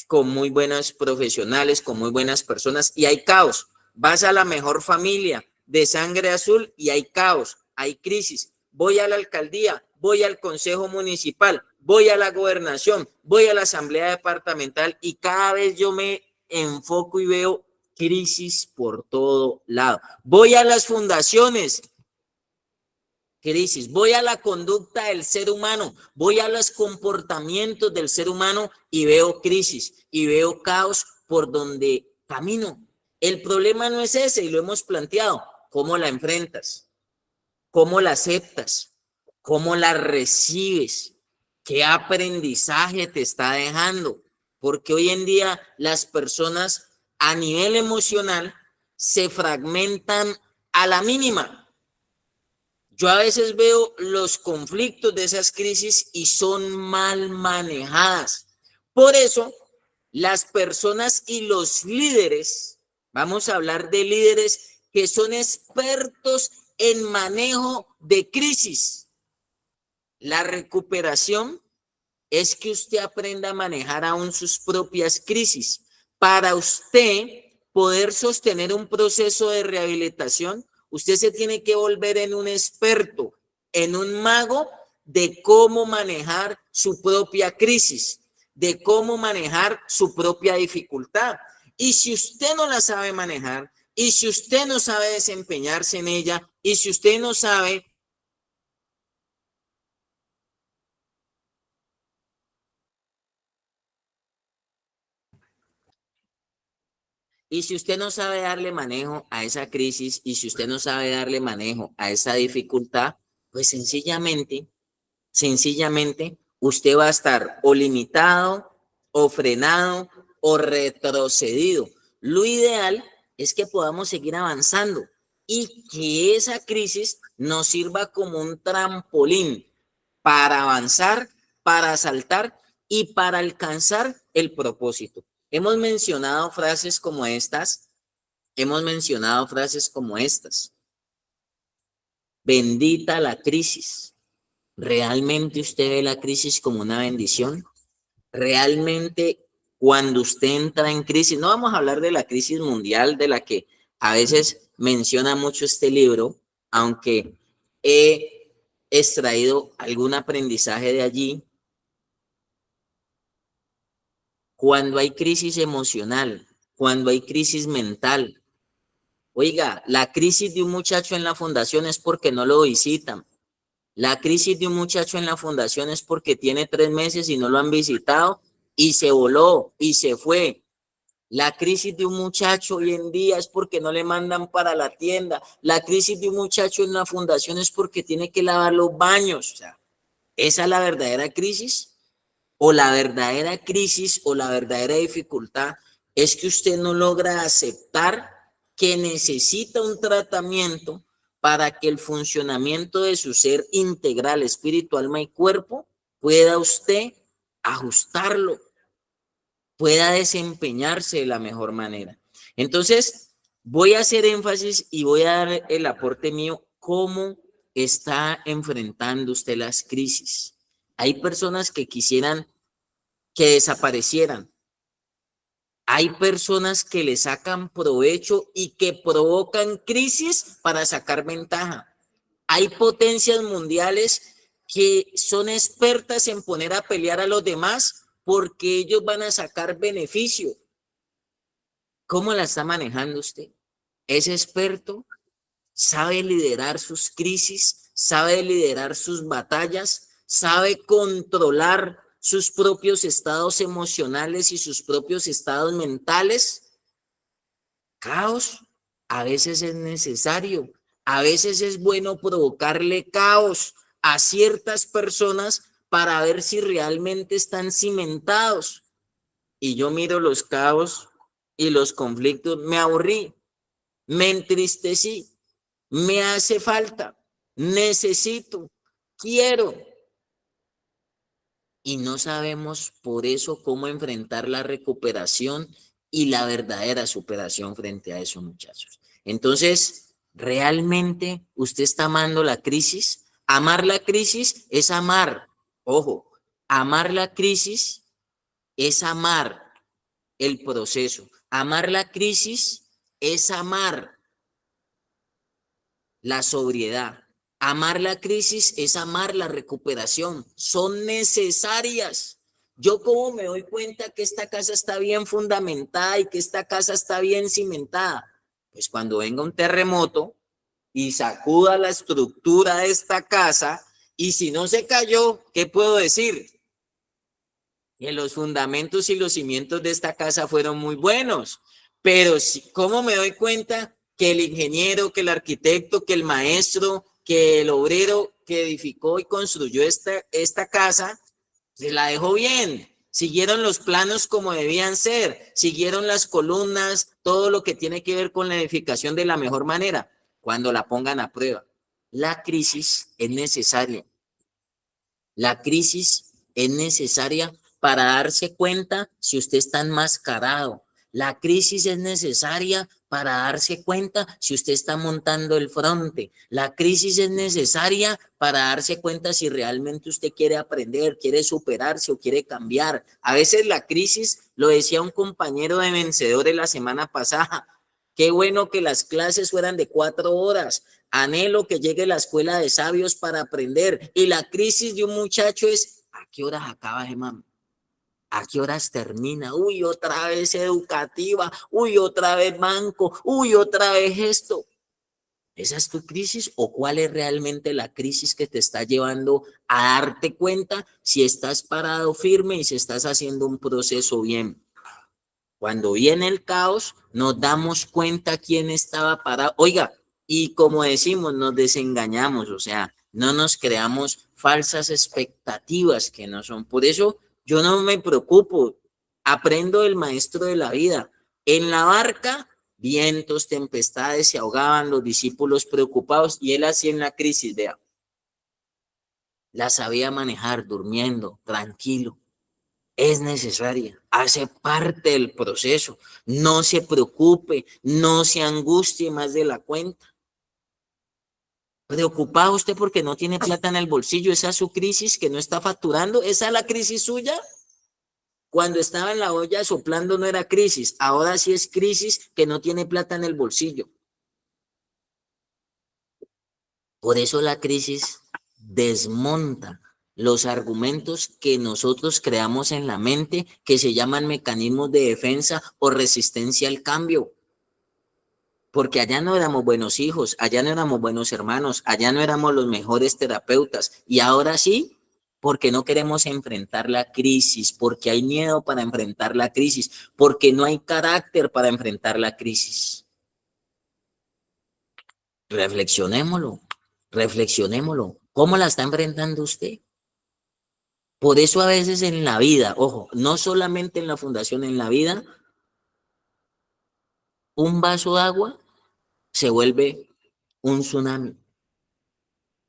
con muy buenos profesionales, con muy buenas personas y hay caos. Vas a la mejor familia de sangre azul y hay caos, hay crisis. Voy a la alcaldía, voy al consejo municipal, voy a la gobernación, voy a la asamblea departamental y cada vez yo me enfoco y veo crisis por todo lado. Voy a las fundaciones, crisis. Voy a la conducta del ser humano, voy a los comportamientos del ser humano y veo crisis y veo caos por donde camino. El problema no es ese y lo hemos planteado. ¿Cómo la enfrentas? ¿Cómo la aceptas? ¿Cómo la recibes? ¿Qué aprendizaje te está dejando? Porque hoy en día las personas a nivel emocional se fragmentan a la mínima. Yo a veces veo los conflictos de esas crisis y son mal manejadas. Por eso, las personas y los líderes, vamos a hablar de líderes que son expertos en manejo de crisis. La recuperación es que usted aprenda a manejar aún sus propias crisis. Para usted poder sostener un proceso de rehabilitación, usted se tiene que volver en un experto, en un mago de cómo manejar su propia crisis, de cómo manejar su propia dificultad. Y si usted no la sabe manejar, y si usted no sabe desempeñarse en ella, y si usted no sabe darle manejo a esa crisis y si usted no sabe darle manejo a esa dificultad, pues sencillamente, usted va a estar o limitado, o frenado, o retrocedido. Lo ideal es que podamos seguir avanzando y que esa crisis nos sirva como un trampolín para avanzar, para saltar y para alcanzar el propósito. Hemos mencionado frases como estas. Bendita la crisis. ¿Realmente usted ve la crisis como una bendición? Realmente cuando usted entra en crisis, no vamos a hablar de la crisis mundial de la que a veces menciona mucho este libro, aunque he extraído algún aprendizaje de allí. Cuando hay crisis emocional, cuando hay crisis mental. Oiga, la crisis de un muchacho en la fundación es porque no lo visitan. La crisis de un muchacho en la fundación es porque tiene 3 meses y no lo han visitado y se voló y se fue. La crisis de un muchacho hoy en día es porque no le mandan para la tienda. La crisis de un muchacho en la fundación es porque tiene que lavar los baños. O sea, ¿esa es la verdadera crisis? O la verdadera crisis o la verdadera dificultad es que usted no logra aceptar que necesita un tratamiento para que el funcionamiento de su ser integral, espíritu, alma y cuerpo, pueda usted ajustarlo, pueda desempeñarse de la mejor manera. Entonces, voy a hacer énfasis y voy a dar el aporte mío, cómo está enfrentando usted las crisis. Hay personas que quisieran que desaparecieran. Hay personas que le sacan provecho y que provocan crisis para sacar ventaja. Hay potencias mundiales que son expertas en poner a pelear a los demás porque ellos van a sacar beneficio. ¿Cómo la está manejando usted? ¿Es experto? ¿Sabe liderar sus crisis? ¿Sabe liderar sus batallas? ¿Sabe controlar sus propios estados emocionales y sus propios estados mentales? Caos a veces es necesario, A veces es bueno provocarle caos a ciertas personas para ver si realmente están cimentados. Y yo miro los caos y los conflictos, me aburrí, me entristecí, me hace falta, necesito, quiero. Y no sabemos por eso cómo enfrentar la recuperación y la verdadera superación frente a eso, muchachos. Entonces, ¿realmente usted está amando la crisis? Amar la crisis es amar, ojo, amar la crisis es amar el proceso. Amar la crisis es amar la sobriedad. Amar la crisis es amar la recuperación. Son necesarias. Yo como me doy cuenta que esta casa está bien fundamentada y que esta casa está bien cimentada. Pues cuando venga un terremoto y sacuda la estructura de esta casa, y si no se cayó, ¿qué puedo decir? Que los fundamentos y los cimientos de esta casa fueron muy buenos. Pero ¿cómo me doy cuenta que el ingeniero, que el arquitecto, que el maestro, que el obrero que edificó y construyó esta casa, se la dejó bien? Siguieron los planos como debían ser, siguieron las columnas, todo lo que tiene que ver con la edificación de la mejor manera, cuando la pongan a prueba. La crisis es necesaria. La crisis es necesaria para darse cuenta si usted está enmascarado. La crisis es necesaria para darse cuenta si usted está montando el fronte. La crisis es necesaria para darse cuenta si realmente usted quiere aprender, quiere superarse o quiere cambiar. A veces la crisis, lo decía un compañero de Vencedores la semana pasada, qué bueno que las clases fueran de 4 horas. Anhelo que llegue la escuela de sabios para aprender. Y la crisis de un muchacho es, ¿a qué horas acaba, hermano? ¿A qué horas termina? Uy, otra vez educativa. Uy, otra vez banco. Uy, otra vez esto. ¿Esa es tu crisis o cuál es realmente la crisis que te está llevando a darte cuenta si estás parado firme y si estás haciendo un proceso bien? Cuando viene el caos, nos damos cuenta quién estaba parado. Oiga, y como decimos, nos desengañamos, o sea, no nos creamos falsas expectativas que no son. Por eso yo no me preocupo, aprendo del maestro de la vida. En la barca, vientos, tempestades, se ahogaban los discípulos preocupados y él así en la crisis, vea, la sabía manejar durmiendo, tranquilo. Es necesaria, hace parte del proceso. No se preocupe, no se angustie más de la cuenta. ¿Preocupado usted porque no tiene plata en el bolsillo? ¿Esa es su crisis que no está facturando? ¿Esa es la crisis suya? Cuando estaba en la olla soplando no era crisis, ahora sí es crisis que no tiene plata en el bolsillo. Por eso la crisis desmonta los argumentos que nosotros creamos en la mente, que se llaman mecanismos de defensa o resistencia al cambio. Porque allá no éramos buenos hijos, allá no éramos buenos hermanos, allá no éramos los mejores terapeutas. Y ahora sí, porque no queremos enfrentar la crisis, porque hay miedo para enfrentar la crisis, porque no hay carácter para enfrentar la crisis. Reflexionémoslo, reflexionémoslo. ¿Cómo la está enfrentando usted? Por eso a veces en la vida, ojo, no solamente en la fundación, en la vida, un vaso de agua se vuelve un tsunami.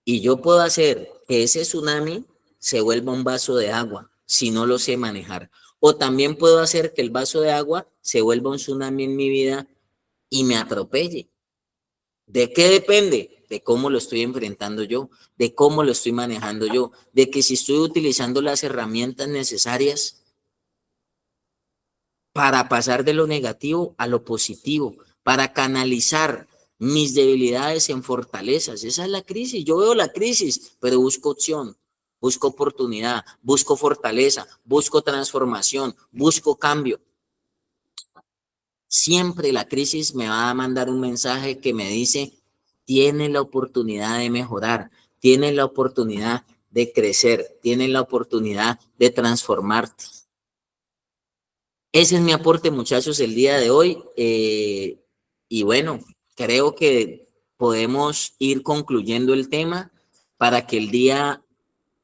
Y yo puedo hacer que ese tsunami se vuelva un vaso de agua si no lo sé manejar. O también puedo hacer que el vaso de agua se vuelva un tsunami en mi vida y me atropelle. ¿De qué depende? De cómo lo estoy enfrentando yo, de cómo lo estoy manejando yo, de que si estoy utilizando las herramientas necesarias para pasar de lo negativo a lo positivo, para canalizar mis debilidades en fortalezas. Esa es la crisis. Yo veo la crisis, pero busco opción, busco oportunidad, busco fortaleza, busco transformación, busco cambio. Siempre la crisis me va a mandar un mensaje que me dice, tienes la oportunidad de mejorar, tienes la oportunidad de crecer, tienes la oportunidad de transformarte. Ese es mi aporte, muchachos, el día de hoy. Y bueno, creo que podemos ir concluyendo el tema para que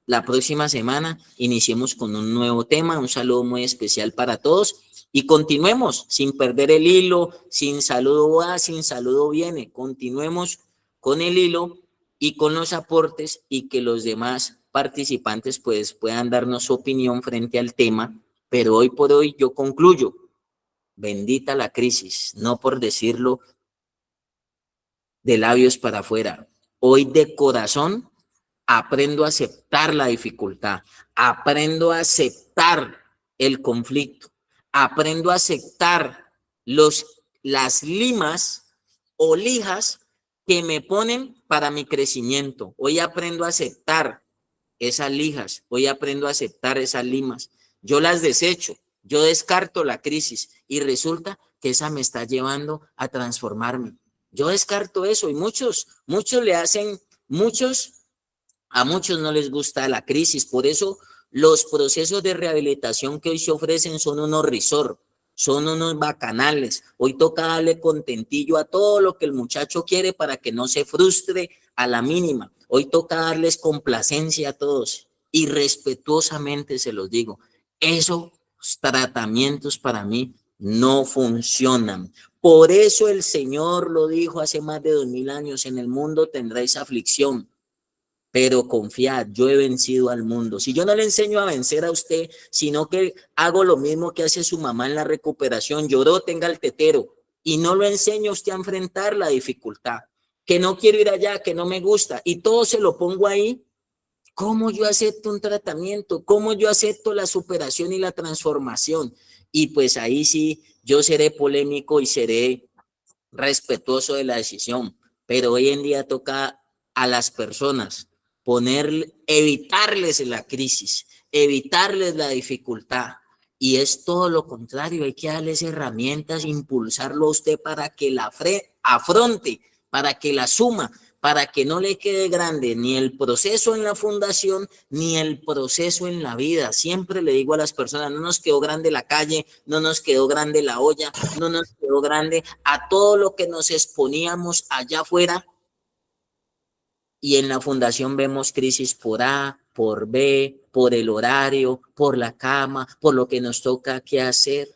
la próxima semana iniciemos con un nuevo tema. Un saludo muy especial para todos y continuemos sin perder el hilo, sin saludo va, sin saludo viene. Continuemos con el hilo y con los aportes y que los demás participantes pues puedan darnos su opinión frente al tema. Pero hoy por hoy yo concluyo. Bendita la crisis, no por decirlo de labios para afuera. Hoy de corazón aprendo a aceptar la dificultad, aprendo a aceptar el conflicto, aprendo a aceptar las limas o lijas que me ponen para mi crecimiento. Hoy aprendo a aceptar esas lijas, hoy aprendo a aceptar esas limas. Yo las desecho, yo descarto la crisis y resulta que esa me está llevando a transformarme. Yo descarto eso y muchos le hacen, a muchos no les gusta la crisis. Por eso los procesos de rehabilitación que hoy se ofrecen son unos resort, son unos bacanales. Hoy toca darle contentillo a todo lo que el muchacho quiere para que no se frustre a la mínima. Hoy toca darles complacencia a todos y respetuosamente se los digo. Esos tratamientos para mí no funcionan. Por eso el Señor lo dijo hace más de 2000 años: en el mundo tendréis aflicción, pero confiad, yo he vencido al mundo. Si yo no le enseño a vencer a usted, sino que hago lo mismo que hace su mamá en la recuperación, lloró, tenga el tetero, y no lo enseño a usted a enfrentar la dificultad, que no quiero ir allá, que no me gusta, y todo se lo pongo ahí, ¿cómo yo acepto un tratamiento? ¿Cómo yo acepto la superación y la transformación? Y pues ahí sí, yo seré polémico y seré respetuoso de la decisión, pero hoy en día toca a las personas evitarles la crisis, evitarles la dificultad, y es todo lo contrario. Hay que darles herramientas, impulsarlo a usted para que la afronte, para que la asuma, para que no le quede grande ni el proceso en la fundación ni el proceso en la vida. Siempre le digo a las personas: no nos quedó grande la calle, no nos quedó grande la olla, no nos quedó grande a todo lo que nos exponíamos allá afuera. Y en la fundación vemos crisis por A, por B, por el horario, por la cama, por lo que nos toca que hacer.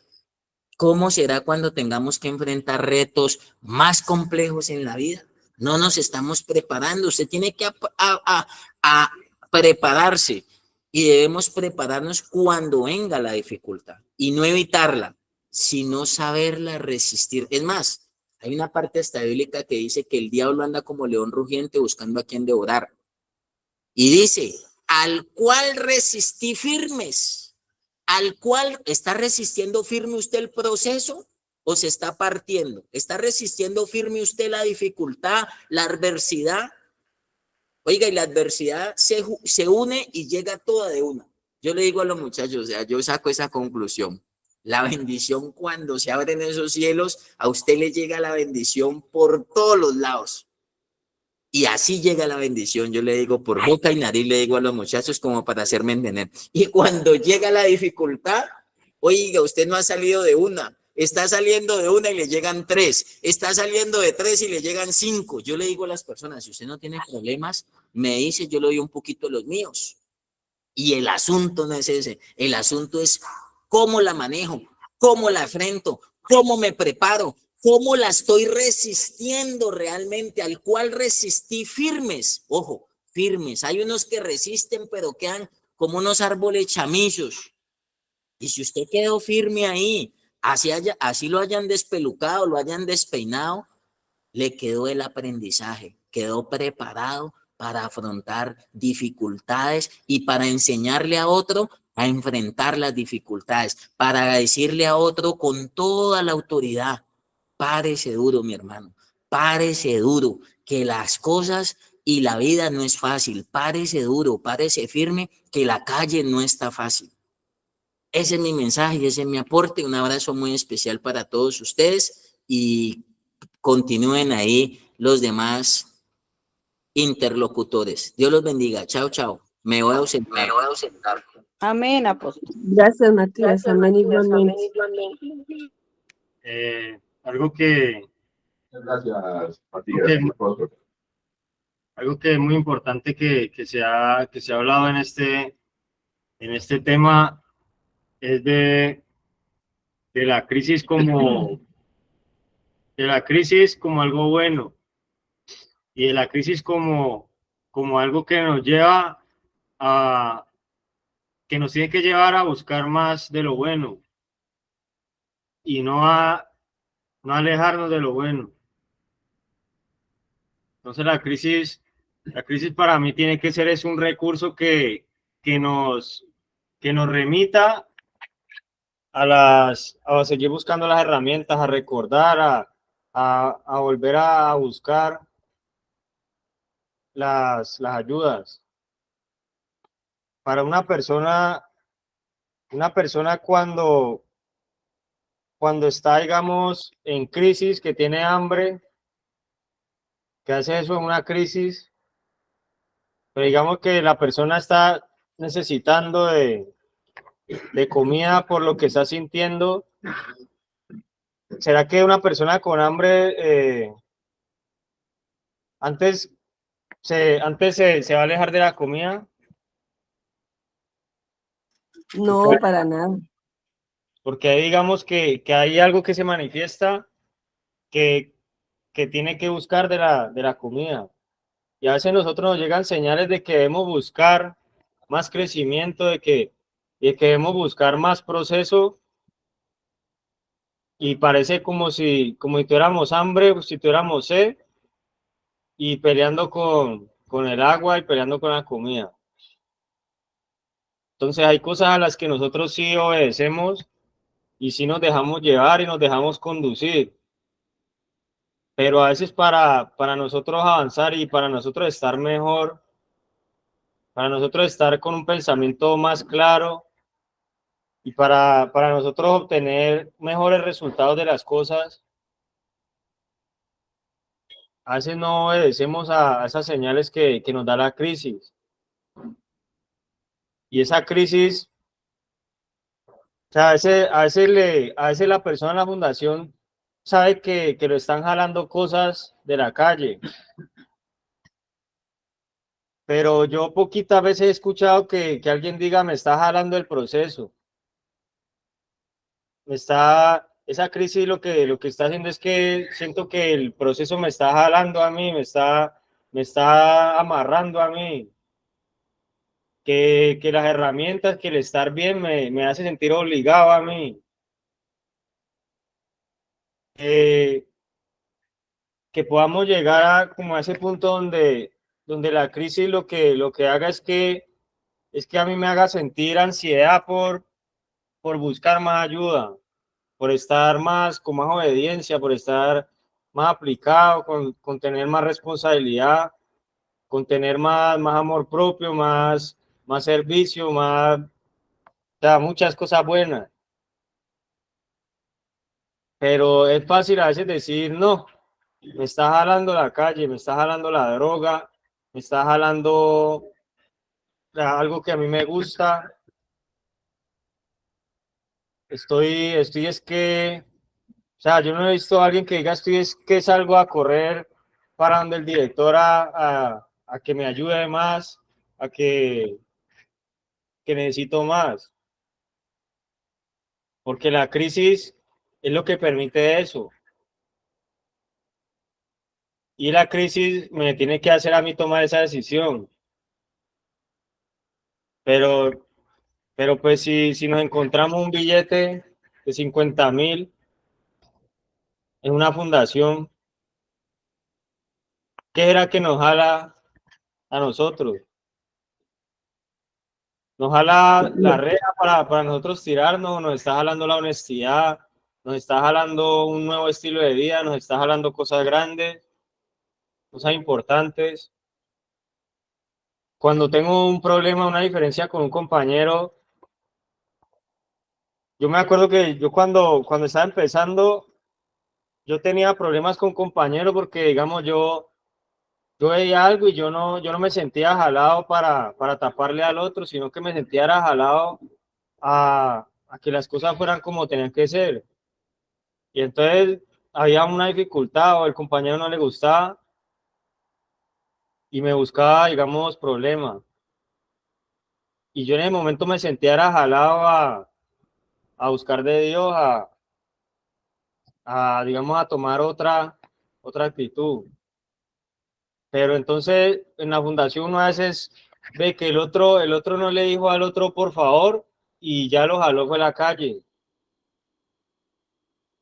¿Cómo será cuando tengamos que enfrentar retos más complejos en la vida? No nos estamos preparando. Usted tiene que a prepararse, y debemos prepararnos cuando venga la dificultad y no evitarla, sino saberla resistir. Es más, hay una parte esta bíblica que dice que el diablo anda como león rugiente buscando a quien devorar. Y dice: al cual resistí firmes. ¿Al cual está resistiendo firme usted el proceso o se está partiendo? ¿Está resistiendo firme usted la dificultad, la adversidad? Oiga, y la adversidad se une y llega toda de una. Yo le digo a los muchachos, o sea, yo saco esa conclusión. La bendición, cuando se abren esos cielos, a usted le llega la bendición por todos los lados. Y así llega la bendición. Yo le digo por boca y nariz, le digo a los muchachos como para hacerme entender. Y cuando llega la dificultad, oiga, usted no ha salido de una, está saliendo de una y le llegan 3, está saliendo de 3 y le llegan 5. Yo le digo a las personas: si usted no tiene problemas, me dice, yo le doy un poquito de los míos. Y el asunto no es ese, el asunto es cómo la manejo, cómo la enfrento, cómo me preparo, cómo la estoy resistiendo realmente, al cual resistí firmes. Ojo, firmes. Hay unos que resisten pero quedan como unos árboles chamizos. Y si usted quedó firme ahí, así lo hayan despelucado, lo hayan despeinado, le quedó el aprendizaje, quedó preparado para afrontar dificultades y para enseñarle a otro a enfrentar las dificultades, para decirle a otro con toda la autoridad: párese duro, mi hermano, párese duro, que las cosas y la vida no es fácil, párese duro, párese firme, que la calle no está fácil. Ese es mi mensaje y ese es mi aporte. Un abrazo muy especial para todos ustedes y continúen ahí los demás interlocutores. Dios los bendiga. Chao, chao. Me voy a ausentar. Amén, apóstol. Gracias, Matías. Amén, igualmente. Algo que Gracias, Algo que es muy importante que se ha hablado en este tema es de la crisis como algo bueno y de la crisis como algo que nos lleva que nos tiene que llevar a buscar más de lo bueno y no alejarnos de lo bueno. Entonces la crisis para mí tiene que ser un recurso que nos remita a seguir buscando las herramientas, a recordar, a volver a buscar las ayudas. Para una persona cuando está, digamos, en crisis, que tiene hambre, que hace eso en una crisis, pero digamos que la persona está necesitando de comida por lo que está sintiendo. ¿Será que una persona con hambre antes se va a alejar de la comida? No, para nada. Porque ahí digamos que hay algo que se manifiesta que tiene que buscar de la comida. Y a veces nosotros nos llegan señales de que debemos buscar más crecimiento, de que debemos buscar más proceso, y parece como si tuviéramos hambre, si tuviéramos sed, y peleando con el agua y peleando con la comida. Entonces hay cosas a las que nosotros sí obedecemos y sí nos dejamos llevar y nos dejamos conducir. Pero a veces para nosotros avanzar y para nosotros estar mejor, para nosotros estar con un pensamiento más claro y para nosotros obtener mejores resultados de las cosas, a veces no obedecemos a esas señales que nos da la crisis. Y esa crisis, o sea, a veces la persona en la fundación sabe que lo están jalando cosas de la calle. Pero yo poquitas veces he escuchado que alguien diga, me está jalando el proceso. Esa crisis lo que está haciendo es que siento que el proceso me está jalando a mí, me está amarrando a mí. Que las herramientas, que el estar bien me hace sentir obligado a mí. Que podamos llegar como a ese punto donde la crisis lo que haga es que a mí me haga sentir ansiedad por buscar más ayuda, por estar con más obediencia, por estar más aplicado, con tener más responsabilidad, con tener más amor propio, más servicio, o sea, muchas cosas buenas. Pero es fácil a veces decir, no, me está jalando la calle, me está jalando la droga, me está jalando algo que a mí me gusta. Es que, o sea, yo no he visto a alguien que diga, es que salgo a correr para donde el director a que me ayude más, a que necesito más. Porque la crisis es lo que permite eso. Y la crisis me tiene que hacer a mí tomar esa decisión. Pero pues si nos encontramos un billete de 50.000 en una fundación, ¿qué era que nos jala a nosotros? Nos jala la reja para nosotros tirarnos, nos está jalando la honestidad, nos está jalando un nuevo estilo de vida, nos está jalando cosas grandes, cosas importantes. Cuando tengo un problema, una diferencia con un compañero, yo me acuerdo que yo cuando estaba empezando, yo tenía problemas con compañeros porque, digamos, yo veía algo y yo no me sentía jalado para taparle al otro, sino que me sentía jalado a que las cosas fueran como tenían que ser. Y entonces había una dificultad o el compañero no le gustaba y me buscaba, digamos, problemas. Y yo en el momento me sentía era jalado a buscar de Dios, digamos, a tomar otra actitud. Pero entonces en la fundación uno a veces ve que el otro no le dijo al otro por favor y ya lo jaló fue a la calle.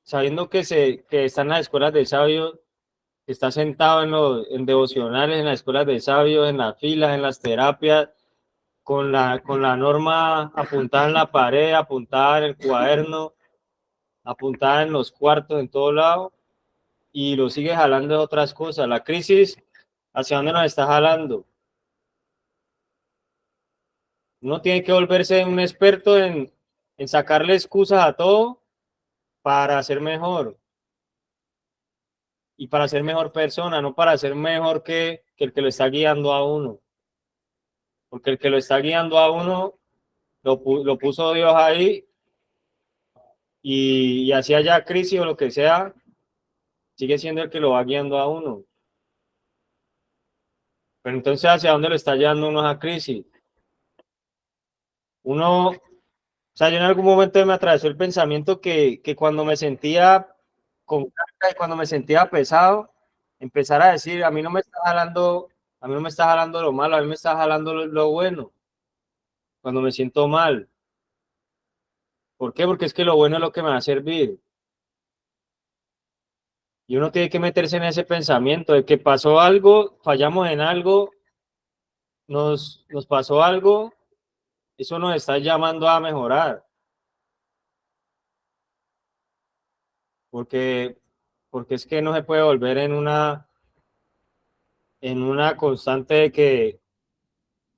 Sabiendo que está en las escuelas de sabios, que está sentado en devocionales, en las escuelas de sabios, en las filas, en las terapias, con la norma apuntada en la pared, apuntada en el cuaderno, apuntada en los cuartos, en todo lado, y lo sigue jalando de otras cosas. La crisis, ¿hacia dónde nos está jalando? Uno tiene que volverse un experto en sacarle excusas a todo para ser mejor. Y para ser mejor persona, no para ser mejor que el que lo está guiando a uno. Porque el que lo está guiando a uno, lo puso Dios ahí, y así haya crisis o lo que sea, sigue siendo el que lo va guiando a uno. Pero entonces, ¿hacia dónde lo está llevando uno a crisis? Yo en algún momento me atravesó el pensamiento que cuando me sentía con carga y cuando me sentía pesado, empezar a decir, a mí no me está jalando lo malo, a mí me está jalando lo bueno, cuando me siento mal. ¿Por qué? Porque es que lo bueno es lo que me va a servir. Y uno tiene que meterse en ese pensamiento de que pasó algo, fallamos en algo, nos pasó algo, eso nos está llamando a mejorar. Porque es que no se puede volver en una constante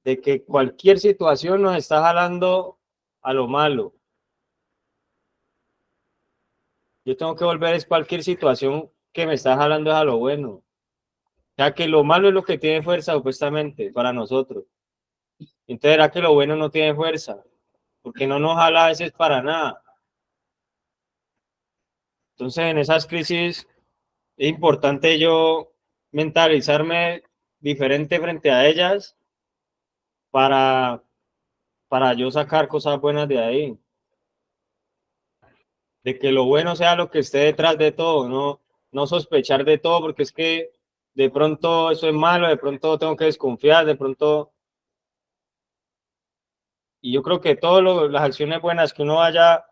de que cualquier situación nos está jalando a lo malo. Yo tengo que volver es cualquier situación que me está jalando a lo bueno. O sea, que lo malo es lo que tiene fuerza, supuestamente, para nosotros. Entonces, ¿era que lo bueno no tiene fuerza? Porque no nos jala a veces para nada. Entonces, en esas crisis es importante yo mentalizarme diferente frente a ellas para yo sacar cosas buenas de ahí. De que lo bueno sea lo que esté detrás de todo, no sospechar de todo, porque es que de pronto eso es malo, de pronto tengo que desconfiar, de pronto. Y yo creo que todas las acciones buenas que uno vaya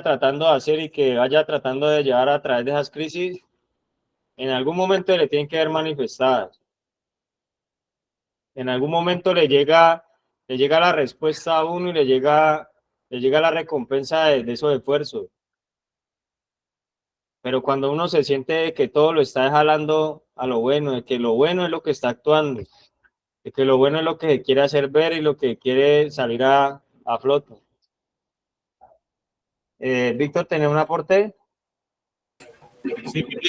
tratando de hacer y que vaya tratando de llevar a través de esas crisis, en algún momento le tienen que ver manifestadas. En algún momento le llega la respuesta a uno y le llega la recompensa de esos esfuerzos. Pero cuando uno se siente que todo lo está jalando a lo bueno, de que lo bueno es lo que está actuando, de que lo bueno es lo que se quiere hacer ver y lo que quiere salir a flote. Víctor, ¿tenés un aporte? Sí, bien.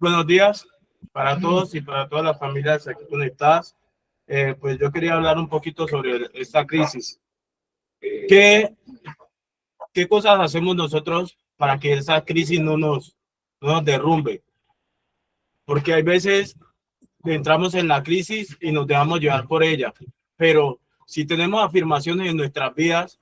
Buenos días para todos y para todas las familias aquí conectadas. Pues yo quería hablar un poquito sobre esta crisis. ¿Qué cosas hacemos nosotros para que esa crisis no nos derrumbe? Porque hay veces entramos en la crisis y nos dejamos llevar por ella, pero si tenemos afirmaciones en nuestras vidas,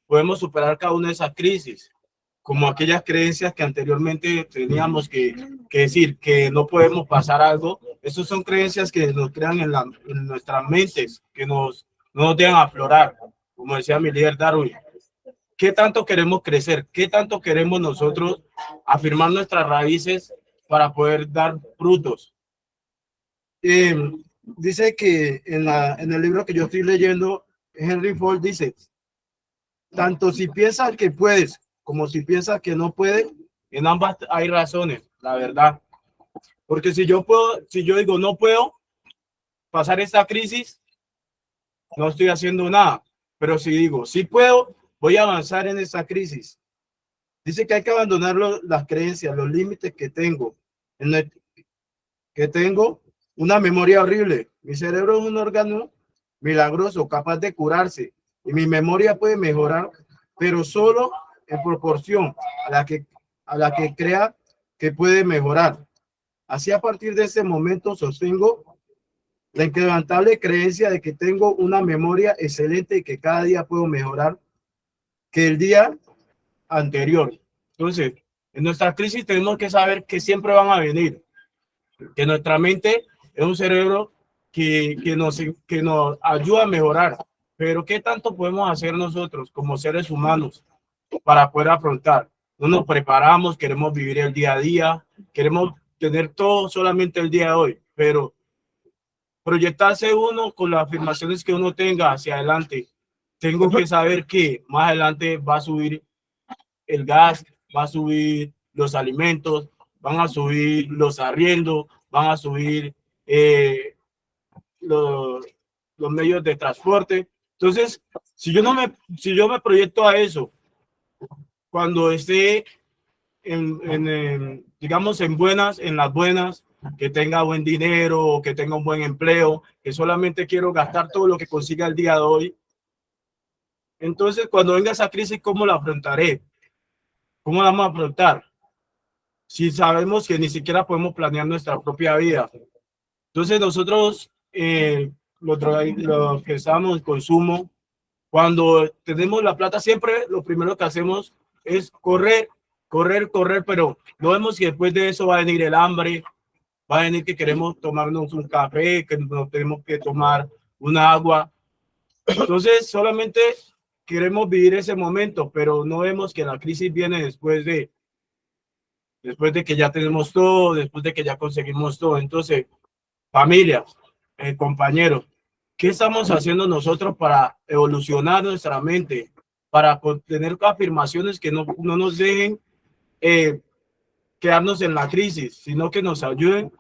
podemos superar cada una de esas crisis, como aquellas creencias que anteriormente teníamos que decir que no podemos pasar algo. Esas son creencias que nos crean en nuestras mentes, que no nos dejan aflorar, como decía mi líder Darwin. ¿Qué tanto queremos crecer? ¿Qué tanto queremos nosotros afirmar nuestras raíces para poder dar frutos? Dice que en el libro que yo estoy leyendo, Henry Ford dice, tanto si piensas que puedes como si piensas que no puedes, en ambas hay razones, la verdad. Porque si yo digo no puedo pasar esta crisis, no estoy haciendo nada. Pero si digo sí puedo, voy a avanzar en esta crisis. Dice que hay que abandonar las creencias, los límites que tengo. Que tengo una memoria horrible. Mi cerebro es un órgano milagroso, capaz de curarse. Y mi memoria puede mejorar, pero solo en proporción a la que crea que puede mejorar. Así, a partir de este momento sostengo la inquebrantable creencia de que tengo una memoria excelente y que cada día puedo mejorar que el día anterior. Entonces, en nuestra crisis tenemos que saber que siempre van a venir, que nuestra mente es un cerebro que nos ayuda a mejorar, pero ¿qué tanto podemos hacer nosotros como seres humanos para poder afrontar? No nos preparamos, queremos vivir el día a día, queremos tener todo solamente el día de hoy, pero proyectarse uno con las afirmaciones que uno tenga hacia adelante. Tengo que saber que más adelante va a subir el gas, va a subir los alimentos, van a subir los arriendos, van a subir los medios de transporte. Entonces, si yo me proyecto a eso, cuando esté digamos, en las buenas, que tenga buen dinero, que tenga un buen empleo, que solamente quiero gastar todo lo que consiga el día de hoy. Entonces, cuando venga esa crisis, ¿cómo la afrontaré? ¿Cómo la vamos a afrontar? Si sabemos que ni siquiera podemos planear nuestra propia vida. Entonces, nosotros, los que estamos en consumo, cuando tenemos la plata, siempre lo primero que hacemos es correr, pero no vemos que después de eso va a venir el hambre, va a venir que queremos tomarnos un café, que nos tenemos que tomar un agua. Entonces, solamente queremos vivir ese momento, pero no vemos que la crisis viene después de que ya tenemos todo, después de que ya conseguimos todo. Entonces, familia, compañeros, ¿qué estamos haciendo nosotros para evolucionar nuestra mente, para tener afirmaciones que no nos dejen quedarnos en la crisis, sino que nos ayuden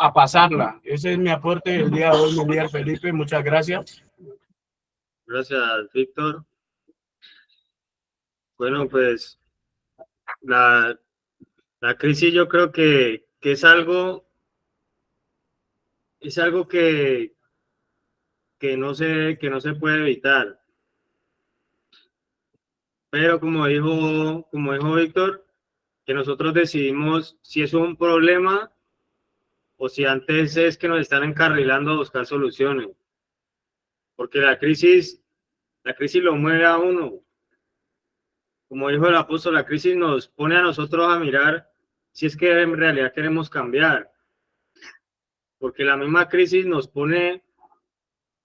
a pasarla? Ese es mi aporte el día de hoy, mi líder Felipe. Muchas gracias. Gracias, Víctor. Bueno, pues la crisis yo creo que es algo que no se puede evitar. Pero como dijo Víctor, que nosotros decidimos si es un problema o si antes es que nos están encarrilando a buscar soluciones. Porque la crisis lo mueve a uno. Como dijo el apóstol, la crisis nos pone a nosotros a mirar si es que en realidad queremos cambiar. Porque la misma crisis nos pone,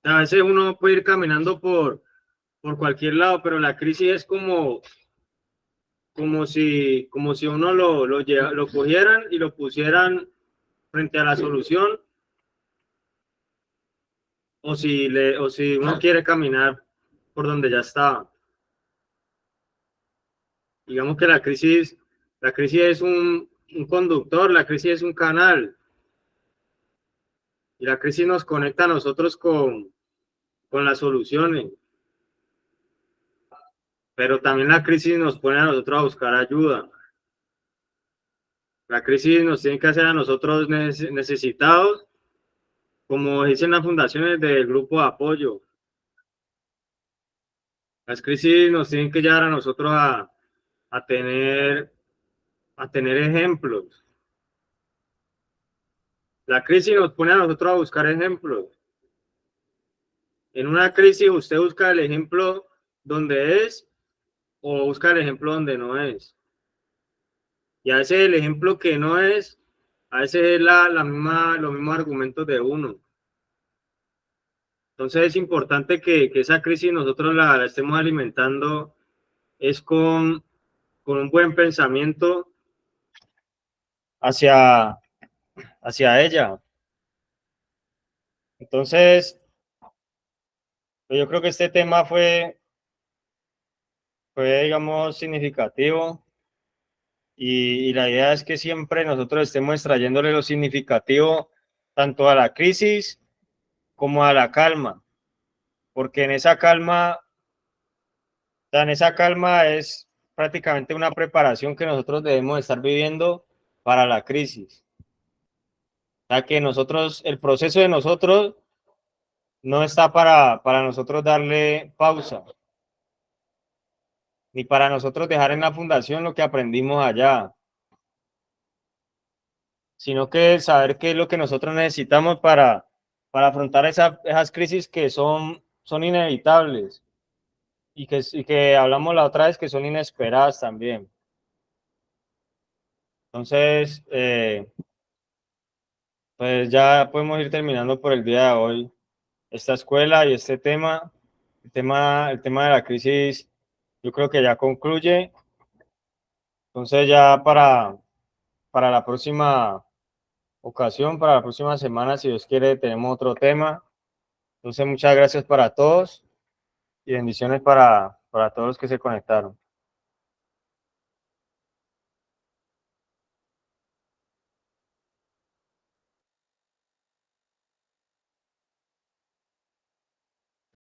a veces uno puede ir caminando por cualquier lado, pero la crisis es como si uno lo cogieran y lo pusieran frente a la solución, o si uno quiere caminar por donde ya estaba. Digamos que la crisis es un conductor, la crisis es un canal, y la crisis nos conecta a nosotros con las soluciones. Pero también la crisis nos pone a nosotros a buscar ayuda. La crisis nos tiene que hacer a nosotros necesitados, como dicen las fundaciones del grupo de apoyo. Las crisis nos tienen que llevar a nosotros a tener ejemplos. La crisis nos pone a nosotros a buscar ejemplos. En una crisis usted busca el ejemplo donde es o busca el ejemplo donde no es. Y a veces el ejemplo que no es, a veces es los mismos argumentos de uno. Entonces es importante que esa crisis nosotros la estemos alimentando es con un buen pensamiento hacia ella. Entonces, yo creo que este tema fue digamos, significativo, y la idea es que siempre nosotros estemos extrayéndole lo significativo tanto a la crisis como a la calma, porque en esa calma es prácticamente una preparación que nosotros debemos estar viviendo para la crisis. O sea, que el proceso de nosotros no está para nosotros darle pausa, ni para nosotros dejar en la fundación lo que aprendimos allá. sino que saber qué es lo que nosotros necesitamos para afrontar esas crisis que son inevitables y que hablamos la otra vez que son inesperadas también. Entonces, pues ya podemos ir terminando por el día de hoy esta escuela y este tema. El tema de la crisis, yo creo que ya concluye. Entonces ya para la próxima ocasión, para la próxima semana, si Dios quiere, tenemos otro tema. Entonces, muchas gracias para todos y bendiciones para todos los que se conectaron.